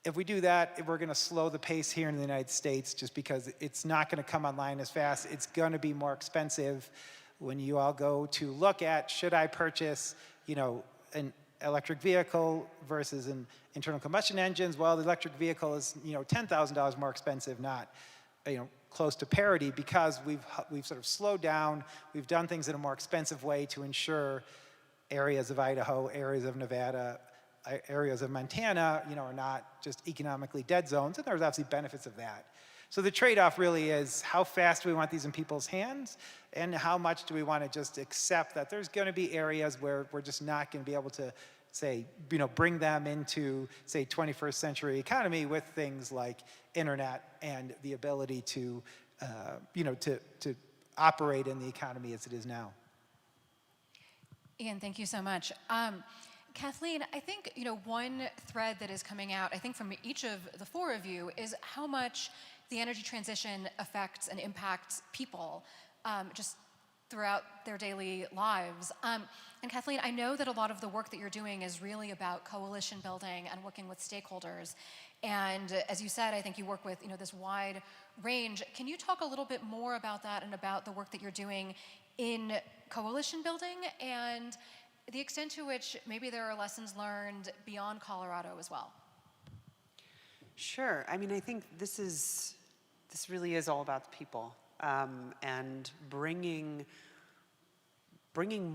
S5: If we do that, we're going to slow the pace here in the United States just because it's not going to come online as fast. It's going to be more expensive. When you all go to look at, should I purchase, an electric vehicle versus an internal combustion engines? Well, the electric vehicle is, $10,000 more expensive, not, close to parity, because we've sort of slowed down. We've done things in a more expensive way to ensure areas of Idaho, areas of Nevada, areas of Montana, are not just economically dead zones, and there's obviously benefits of that. So the trade-off really is how fast do we want these in people's hands, and how much do we want to just accept that there's going to be areas where we're just not going to be able to, say, bring them into, say, 21st century economy with things like internet and the ability to, to operate in the economy as it is now.
S4: Ian, thank you so much. Kathleen, I think one thread that is coming out, I think from each of the four of you, is how much the energy transition affects and impacts people. Just throughout their daily lives. And Kathleen, I know that a lot of the work that you're doing is really about coalition building and working with stakeholders. And as you said, I think you work with this wide range. Can you talk a little bit more about that and about the work that you're doing in coalition building and the extent to which maybe there are lessons learned beyond Colorado as well?
S6: Sure. I mean, I think this really is all about the people, and bringing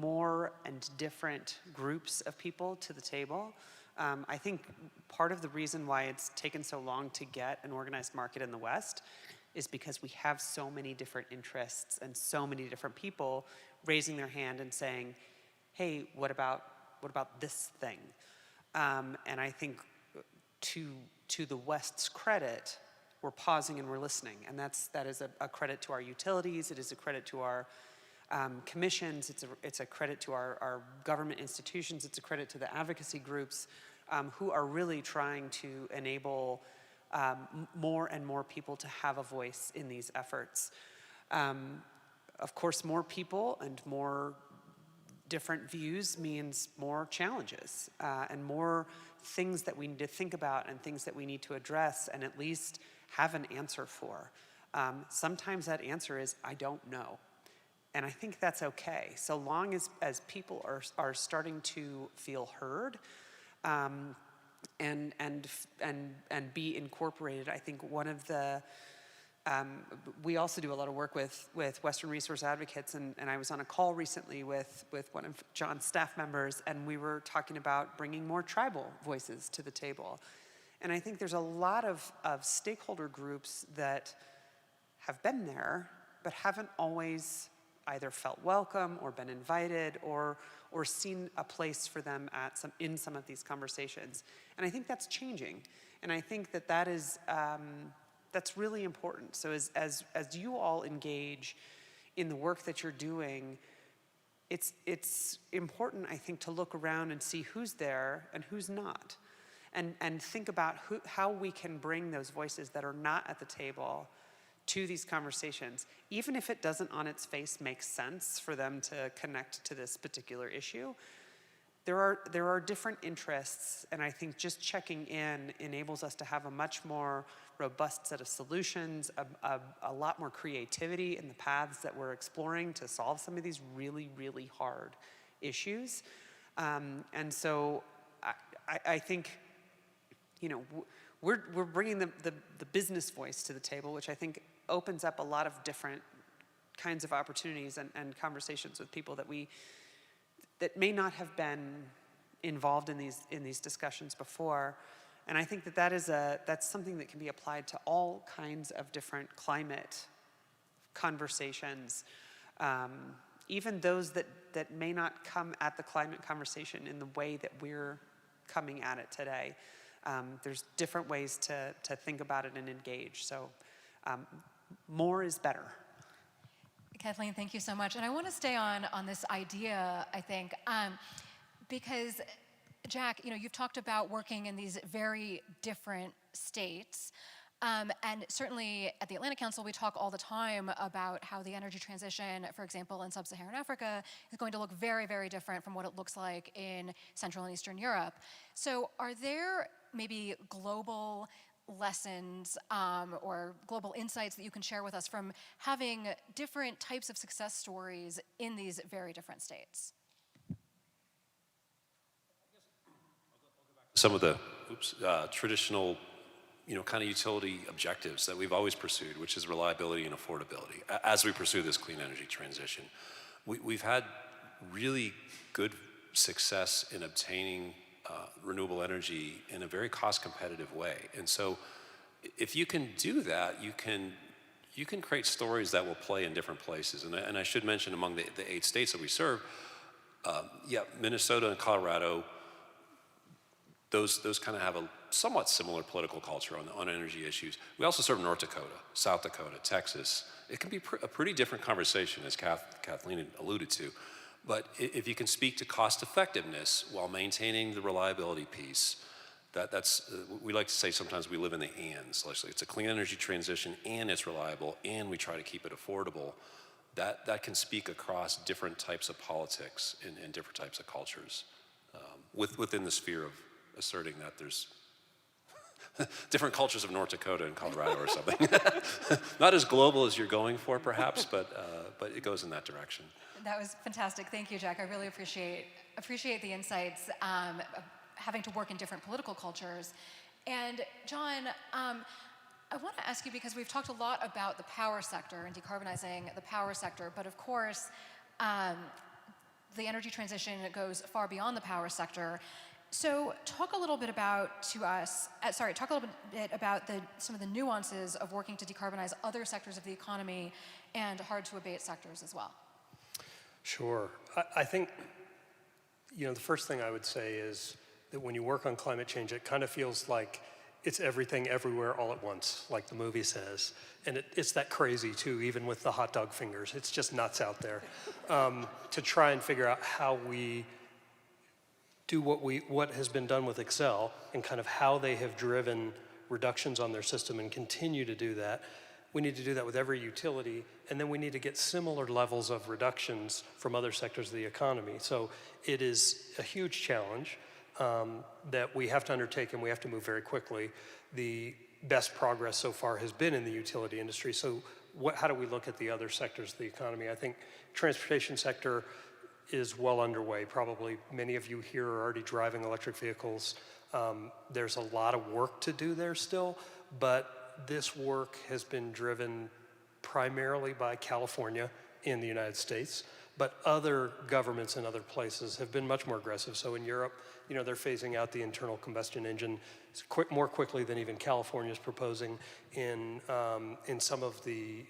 S6: more and different groups of people to the table. I think part of the reason why it's taken so long to get an organized market in the West is because we have so many different interests and so many different people raising their hand and saying, hey, what about this thing? And I think to the West's credit, we're pausing and we're listening. And that is a credit to our utilities, it is a credit to our commissions, it's a credit to our government institutions, it's a credit to the advocacy groups who are really trying to enable more and more people to have a voice in these efforts. Of course, more people and more different views means more challenges and more things that we need to think about and things that we need to address and at least have an answer for. Sometimes that answer is, I don't know. And I think that's okay, so long as people are starting to feel heard and be incorporated. I think one of the we also do a lot of work with Western Resource Advocates, and I was on a call recently with one of John's staff members, and we were talking about bringing more tribal voices to the table. And I think there's a lot of stakeholder groups that have been there, but haven't always either felt welcome or been invited or seen a place for them in some of these conversations. And I think that's changing. And I think that is that's really important. So as you all engage in the work that you're doing, it's important, I think, to look around and see who's there and who's not. And think about how we can bring those voices that are not at the table to these conversations, even if it doesn't on its face make sense for them to connect to this particular issue. There are different interests, and I think just checking in enables us to have a much more robust set of solutions, a lot more creativity in the paths that we're exploring to solve some of these really, really hard issues. And so I think, we're bringing the business voice to the table, which I think opens up a lot of different kinds of opportunities and conversations with people that may not have been involved in these discussions before. And I think that's something that can be applied to all kinds of different climate conversations, even those that may not come at the climate conversation in the way that we're coming at it today. There's different ways to think about it and engage. So more is better.
S4: Kathleen, thank you so much. And I want to stay on this idea, I think, because Jack, you've talked about working in these very different states. And certainly at the Atlantic Council, we talk all the time about how the energy transition, for example, in sub-Saharan Africa is going to look very, very different from what it looks like in Central and Eastern Europe. So are there maybe global lessons or global insights that you can share with us from having different types of success stories in these very different states?
S7: Some of the traditional, kind of utility objectives that we've always pursued, which is reliability and affordability, as we pursue this clean energy transition. We've had really good success in obtaining renewable energy in a very cost-competitive way. And so if you can do that, you can create stories that will play in different places. And I should mention among the 8 states that we serve, Minnesota and Colorado, those kind of have a somewhat similar political culture on energy issues. We also serve North Dakota, South Dakota, Texas. It can be a pretty different conversation, as Kathleen alluded to. But if you can speak to cost effectiveness while maintaining the reliability piece, that's we like to say sometimes we live in the ands. It's a clean energy transition and it's reliable and we try to keep it affordable. that can speak across different types of politics and different types of cultures within the sphere of asserting that there's different cultures of North Dakota and Colorado or something. Not as global as you're going for, perhaps, but it goes in that direction.
S4: That was fantastic. Thank you, Jack. I really appreciate the insights, having to work in different political cultures. And John, I want to ask you, because we've talked a lot about the power sector and decarbonizing the power sector, but of course, the energy transition goes far beyond the power sector. So talk a little bit about some of the nuances of working to decarbonize other sectors of the economy and hard to abate sectors as well.
S8: Sure. I think, the first thing I would say is that when you work on climate change, it kind of feels like it's everything everywhere all at once, like the movie says. And it's that crazy too, even with the hot dog fingers. It's just nuts out there. To try and figure out how we do what has been done with Excel and kind of how they have driven reductions on their system and continue to do that. We need to do that with every utility, and then we need to get similar levels of reductions from other sectors of the economy. So it is a huge challenge that we have to undertake, and we have to move very quickly. The best progress so far has been in the utility industry. So how do we look at the other sectors of the economy? I think transportation sector is well underway. Probably many of you here are already driving electric vehicles. There's a lot of work to do there still, but this work has been driven primarily by California in the United States, but other governments in other places have been much more aggressive. So in Europe, they're phasing out the internal combustion engine more quickly than even California is proposing. In some of the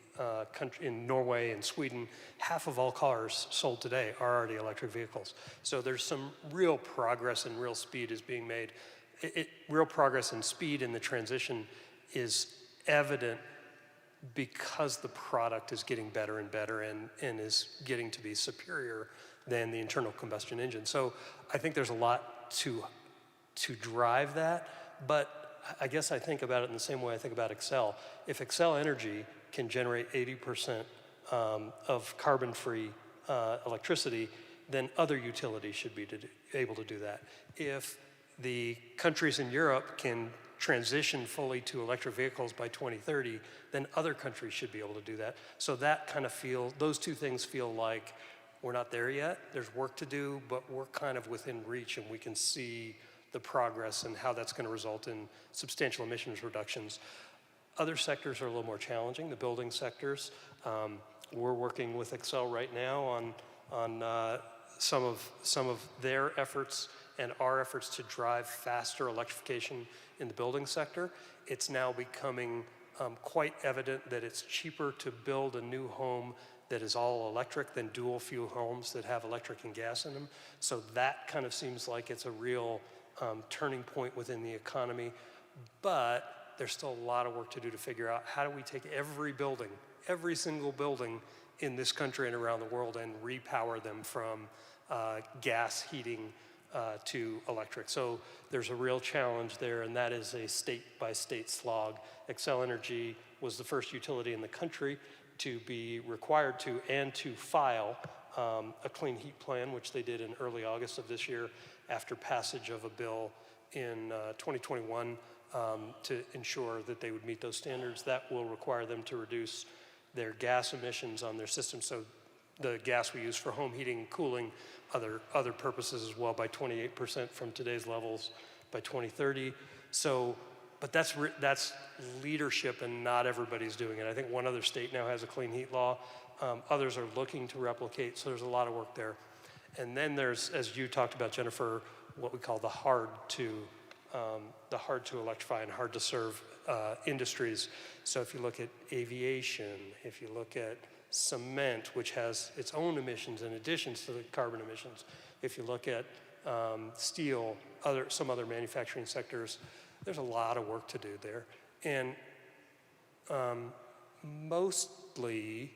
S8: in Norway and Sweden, half of all cars sold today are already electric vehicles. So there's some real progress and real speed is being made. Real progress and speed in the transition is evident because the product is getting better and better and is getting to be superior than the internal combustion engine. So I think there's a lot to drive that, but I guess I think about it in the same way I think about Excel. If Excel Energy can generate 80% of carbon-free electricity, then other utilities should be able to do that. If the countries in Europe can transition fully to electric vehicles by 2030, then other countries should be able to do that. So that kind of those two things feel like we're not there yet. There's work to do, but we're kind of within reach, and we can see the progress and how that's going to result in substantial emissions reductions. Other sectors are a little more challenging. The building sectors, we're working with Excel right now on some of their efforts and our efforts to drive faster electrification in the building sector. It's now becoming quite evident that it's cheaper to build a new home that is all electric than dual fuel homes that have electric and gas in them. So that kind of seems like it's a real turning point within the economy. But there's still a lot of work to do to figure out how do we take every single building in this country and around the world and repower them from gas heating to electric. So there's a real challenge there, and that is a state-by-state slog. Xcel Energy was the first utility in the country to be required to and to file a clean heat plan, which they did in early August of this year after passage of a bill in 2021 to ensure that they would meet those standards. That will require them to reduce their gas emissions on their system. So the gas we use for home heating and cooling, other purposes as well, by 28% from today's levels by 2030. So, but that's leadership, and not everybody's doing it. I think one other state now has a clean heat law. Others are looking to replicate, so there's a lot of work there. And then there's, as you talked about, Jennifer, what we call the hard to electrify and hard to serve industries. So if you look at aviation, if you look at cement, which has its own emissions in addition to the carbon emissions, if you look at steel, some other manufacturing sectors, there's a lot of work to do there. And mostly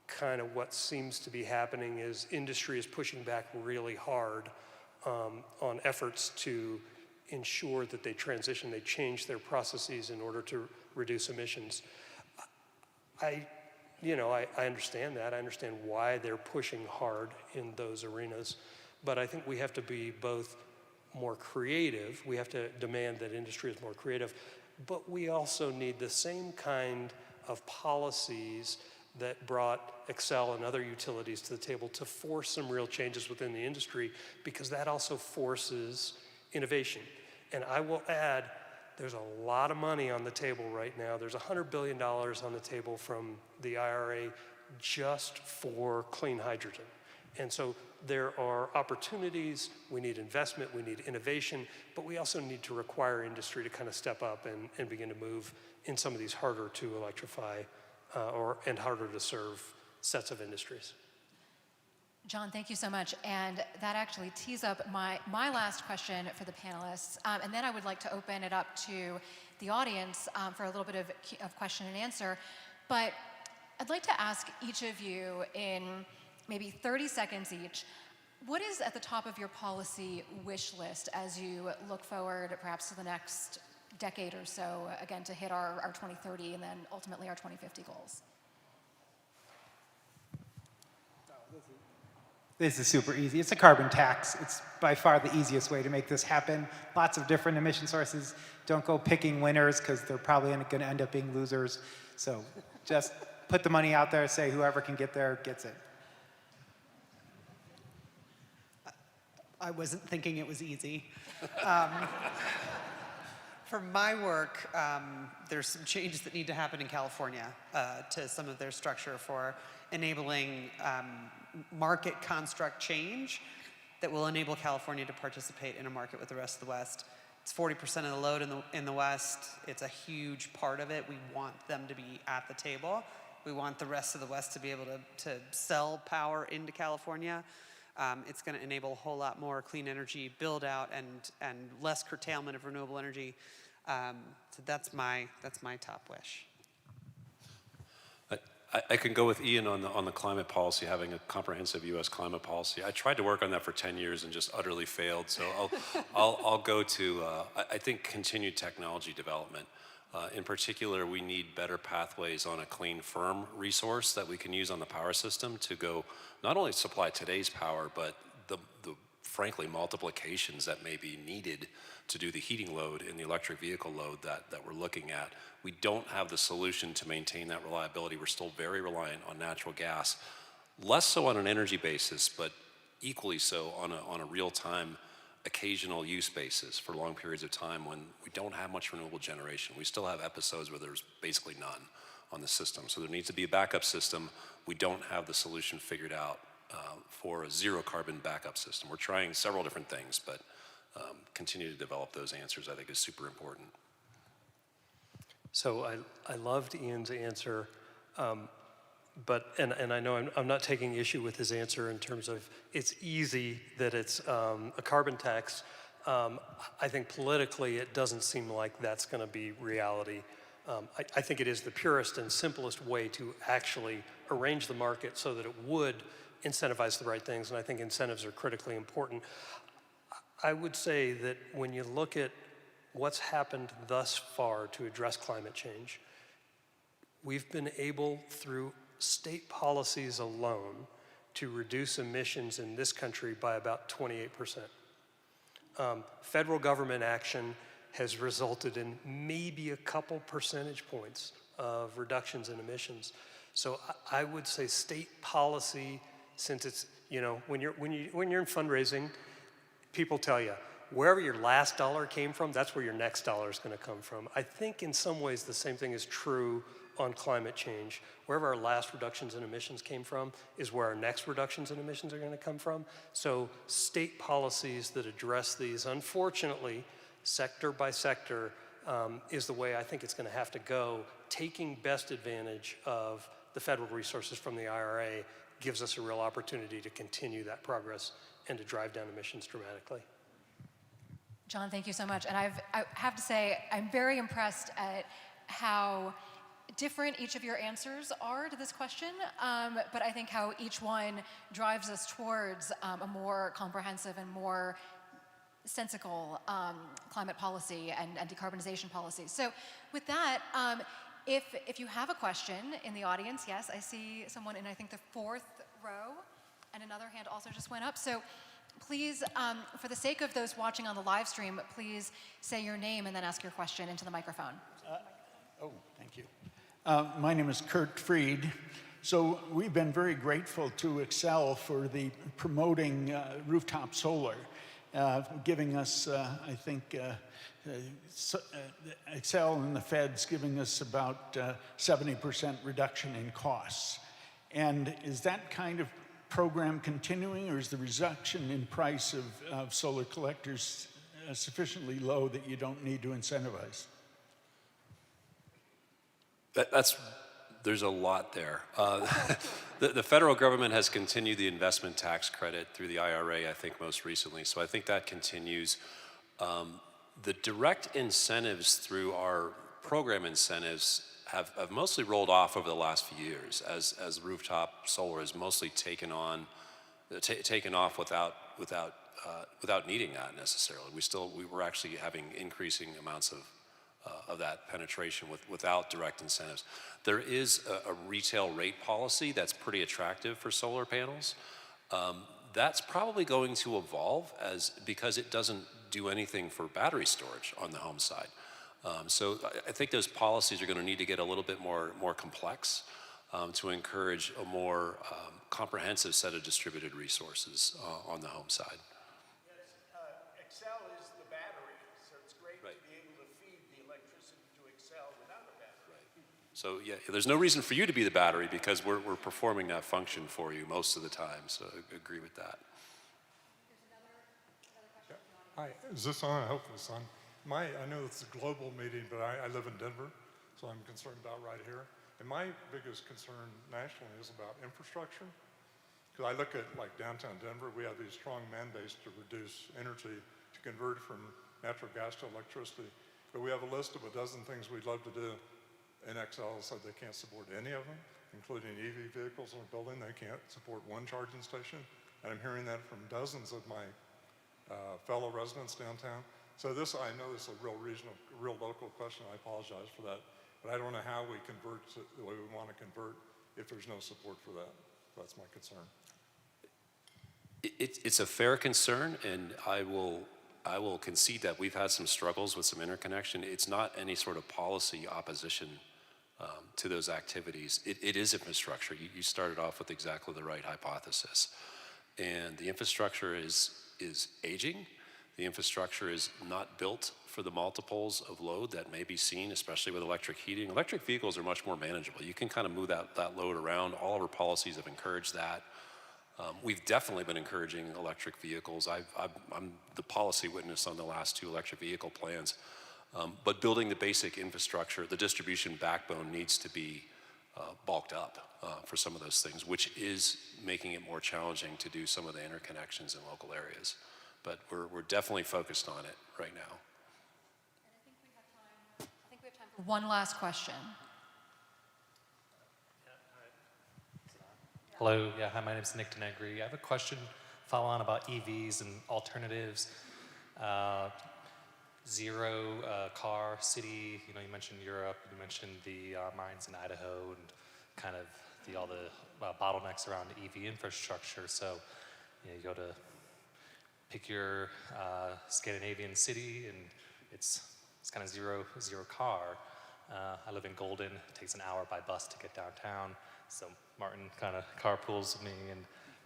S8: kind of what seems to be happening is industry is pushing back really hard on efforts to ensure that they transition, they change their processes in order to reduce emissions. I I understand that. I understand why they're pushing hard in those arenas. But I think we have to be both more creative. We have to demand that industry is more creative. But we also need the same kind of policies that brought Excel and other utilities to the table to force some real changes within the industry, because that also forces innovation. And I will add, there's a lot of money on the table right now. There's $100 billion on the table from the IRA just for clean hydrogen. And so there are opportunities, we need investment, we need innovation, but we also need to require industry to kind of step up and begin to move in some of these harder to electrify and harder to serve sets of industries.
S4: John, thank you so much. And that actually tees up my last question for the panelists. And then I would like to open it up to the audience for a little bit of question and answer. But I'd like to ask each of you in maybe 30 seconds each, what is at the top of your policy wish list as you look forward perhaps to the next decade or so, again, to hit our 2030 and then ultimately our 2050 goals?
S5: This is super easy. It's a carbon tax. It's by far the easiest way to make this happen. Lots of different emission sources. Don't go picking winners, because they're probably going to end up being losers. So just put the money out there, say whoever can get there gets it.
S6: I wasn't thinking it was easy. For my work, there's some changes that need to happen in California to some of their structure for enabling market construct change that will enable California to participate in a market with the rest of the West. It's 40% of the load in the West. It's a huge part of it. We want them to be at the table. We want the rest of the West to be able to sell power into California. It's going to enable a whole lot more clean energy build out and less curtailment of renewable energy. So that's my top wish.
S7: I can go with Ian on the climate policy, having a comprehensive U.S. climate policy. I tried to work on that for 10 years and just utterly failed. So I'll go to I think continued technology development. In particular, we need better pathways on a clean, firm resource that we can use on the power system to go not only supply today's power, but the frankly multiplications that may be needed to do the heating load and the electric vehicle load that we're looking at. We don't have the solution to maintain that reliability. We're still very reliant on natural gas, less so on an energy basis, but equally so on a real-time occasional use basis for long periods of time when we don't have much renewable generation. We still have episodes where there's basically none on the system. So there needs to be a backup system. We don't have the solution figured out for a zero carbon backup system. We're trying several different things, but continue to develop those answers I think is super important.
S8: So I loved Ian's answer, but I know I'm not taking issue with his answer in terms of it's easy that it's a carbon tax. I think politically it doesn't seem like that's going to be reality. I think it is the purest and simplest way to actually arrange the market so that it would incentivize the right things, and I think incentives are critically important. I would say that when you look at what's happened thus far to address climate change, we've been able, through state policies alone, to reduce emissions in this country by about 28%. Federal government action has resulted in maybe a couple percentage points of reductions in emissions. So I would say state policy, since it's, when you're in fundraising, people tell you, wherever your last dollar came from, that's where your next dollar is going to come from. I think in some ways the same thing is true on climate change. Wherever our last reductions in emissions came from is where our next reductions in emissions are going to come from. So state policies that address these, unfortunately, sector by sector, is the way I think it's going to have to go. Taking best advantage of the federal resources from the IRA gives us a real opportunity to continue that progress and to drive down emissions dramatically.
S4: John, thank you so much. And I have to say, I'm very impressed at how different each of your answers are to this question, but I think how each one drives us towards a more comprehensive and more sensical climate policy and decarbonization policy. So with that, If you have a question in the audience, yes, I see someone in, I think, the 4th row, and another hand also just went up. So please, for the sake of those watching on the live stream, please say your name and then ask your question into the microphone.
S9: Oh, thank you. My name is Kurt Fried. So we've been very grateful to Excel for the promoting rooftop solar, giving us, I think, Excel and the Fed's giving us about 70% reduction in costs. And is that kind of program continuing, or is the reduction in price of solar collectors sufficiently low that you don't need to incentivize?
S7: There's a lot there. The federal government has continued the investment tax credit through the IRA, I think, most recently. So I think that continues. The direct incentives through our program incentives have mostly rolled off over the last few years as rooftop solar has mostly taken off without needing that necessarily. We were actually having increasing amounts of that penetration without direct incentives. There is a retail rate policy that's pretty attractive for solar panels. That's probably going to evolve because it doesn't do anything for battery storage on the home side. So I think those policies are going to need to get a little bit more complex to encourage a more comprehensive set of distributed resources on the home side.
S9: Excel is the battery, so it's great to be able to feed the electricity to Excel without a battery.
S7: So yeah, there's no reason for you to be the battery because we're performing that function for you most of the time. So I agree with that.
S10: Hi, is this on? I hope it's on. I know it's a global meeting, but I live in Denver, so I'm concerned about right here. And my biggest concern nationally is about infrastructure. Because I look at like downtown Denver, we have these strong mandates to reduce energy, to convert from natural gas to electricity. But we have a list of a dozen things we'd love to do. And XL said they can't support any of them, including EV vehicles in a building. They can't support one charging station. And I'm hearing that from dozens of my fellow residents downtown. So I know this is a real local question. I apologize for that. But I don't know how we convert to the way we want to convert if there's no support for that. That's my concern.
S7: It's a fair concern, and I will concede that we've had some struggles with some interconnection. It's not any sort of policy opposition to those activities. It is infrastructure. You started off with exactly the right hypothesis. And the infrastructure is aging. The infrastructure is not built for the multiples of load that may be seen, especially with electric heating. Electric vehicles are much more manageable. You can kind of move that load around. All of our policies have encouraged that. We've definitely been encouraging electric vehicles. I'm the policy witness on the last 2 electric vehicle plans. But building the basic infrastructure, the distribution backbone needs to be bulked up for some of those things, which is making it more challenging to do some of the interconnections in local areas. But we're definitely focused on it right now.
S4: And I think we have time for one last question.
S11: Hello, hi, my name is Nick Denegri. I have a question follow on about EVs and alternatives. Zero car city, you mentioned Europe, you mentioned the mines in Idaho and kind of all the bottlenecks around EV infrastructure. So you go to pick your Scandinavian city and it's kind of zero car. I live in Golden, it takes an hour by bus to get downtown. So Martin kind of carpools with me, and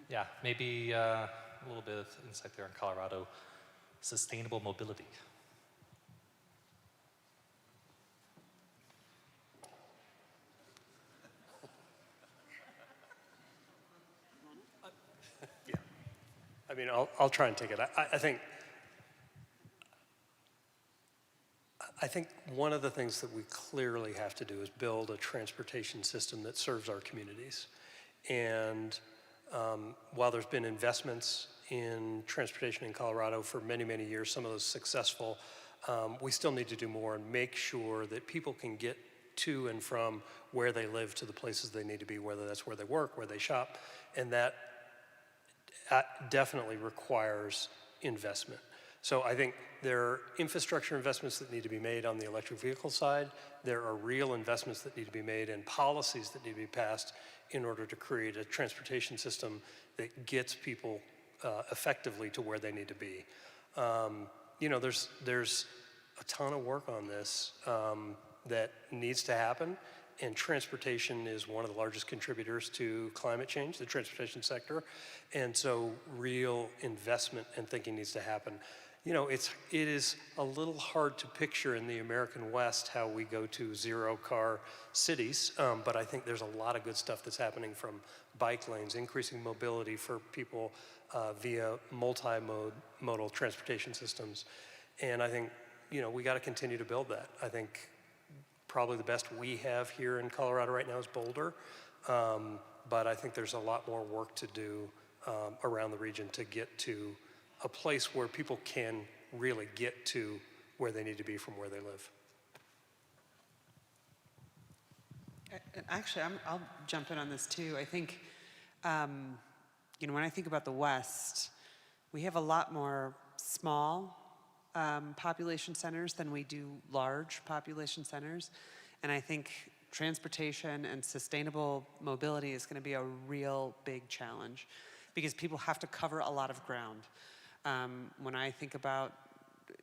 S11: yeah, maybe a little bit of insight there in Colorado. Sustainable mobility.
S8: Yeah, I mean, I'll try and take it. I think one of the things that we clearly have to do is build a transportation system that serves our communities. And while there's been investments in transportation in Colorado for many, many years, some of those successful, we still need to do more and make sure that people can get to and from where they live to the places they need to be, whether that's where they work, where they shop, and that definitely requires investment. So I think there are infrastructure investments that need to be made on the electric vehicle side. There are real investments that need to be made and policies that need to be passed in order to create a transportation system that gets people effectively to where they need to be. You know, there's a ton of work on this that needs to happen, and transportation is one of the largest contributors to climate change, the transportation sector, and so real investment and thinking needs to happen. You know, it is a little hard to picture in the American West how we go to zero-car cities, but I think there's a lot of good stuff that's happening, from bike lanes, increasing mobility for people via multimodal transportation systems. And I think, you know, we got to continue to build that. I think probably the best we have here in Colorado right now is Boulder, but I think there's a lot more work to do around the region to get to a place where people can really get to where they need to be from where they live.
S6: Actually, I'll jump in on this too. I think, you know, when I think about the West, we have a lot more small population centers than we do large population centers. And I think transportation and sustainable mobility is going to be a real big challenge because people have to cover a lot of ground. When I think about,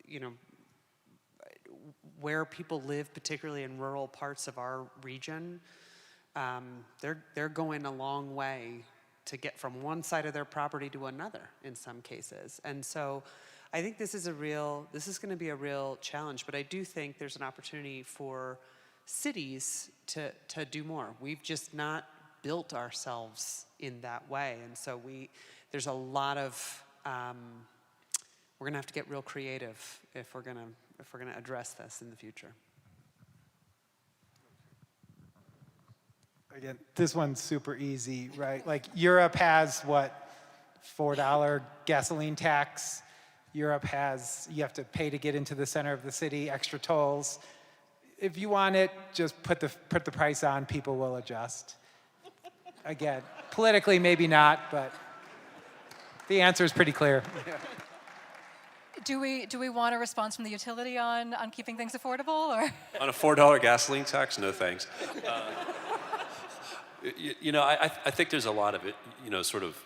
S6: you know, where people live, particularly in rural parts of our region, they're going a long way to get from one side of their property to another in some cases. And so I think this is going to be a real challenge, but I do think there's an opportunity for cities to do more. We've just not built ourselves in that way. And so there's a lot of, we're gonna have to get real creative if we're gonna address this in the future.
S5: Again, this one's super easy, right? Like Europe has what, $4 gasoline tax. Europe has, you have to pay to get into the center of the city, extra tolls. If you want it, just put the price on, people will adjust. Again, politically maybe not, but the answer is pretty clear.
S4: Do we want a response from the utility on keeping things affordable, or?
S7: On a $4 gasoline tax, no thanks. You know, I think there's a lot of it, you know, sort of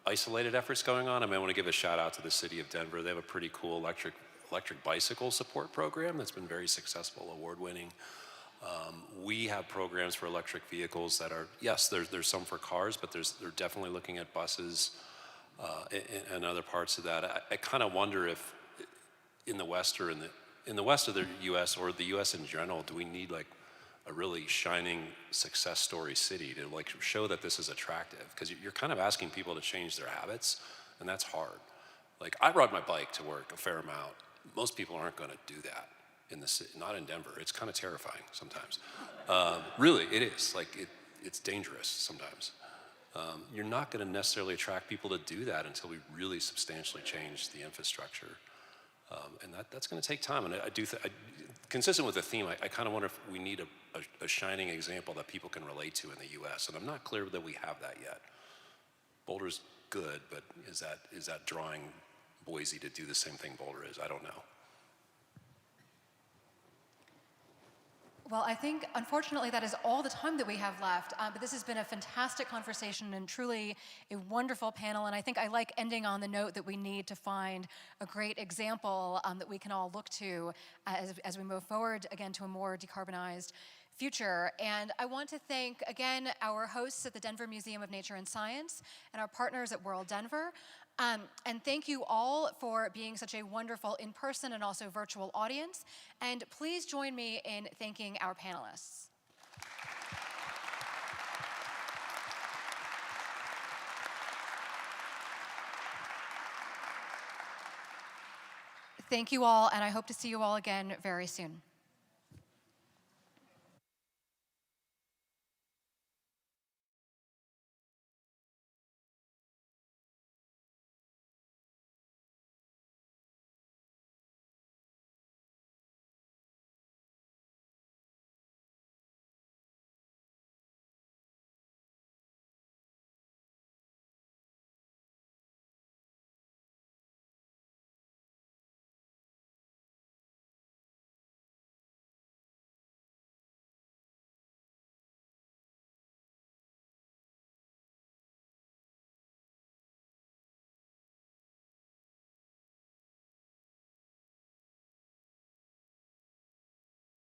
S7: isolated efforts going on. I mean, I want to give a shout out to the city of Denver. They have a pretty cool electric bicycle support program that's been very successful, award-winning. We have programs for electric vehicles that are, yes, there's some for cars, but they're definitely looking at buses and other parts of that. I kind of wonder if in the West or in the West of the U.S. or the U.S. in general, do we need like a really shining success story city to like show that this is attractive? Because you're kind of asking people to change their habits, and that's hard. Like I ride my bike to work a fair amount. Most people aren't going to do that in the city, not in Denver. It's kind of terrifying sometimes. Really, it is. Like it's dangerous sometimes. You're not going to necessarily attract people to do that until we really substantially change the infrastructure. And that's going to take time. And I do consistent with the theme, I kind of wonder if we need a shining example that people can relate to in the U.S. And I'm not clear that we have that yet. Boulder's good, but is that drawing Boise to do the same thing Boulder is? I don't know.
S4: Well, I think, unfortunately, that is all the time that we have left. But this has been a fantastic conversation and truly a wonderful panel. And I think I like ending on the note that we need to find a great example that we can all look to as we move forward, again, to a more decarbonized future. And I want to thank, again, our hosts at the Denver Museum of Nature and Science and our partners at World Denver. And thank you all for being such a wonderful in-person and also virtual audience. And please join me in thanking our panelists. Thank you all, and I hope to see you all again very soon.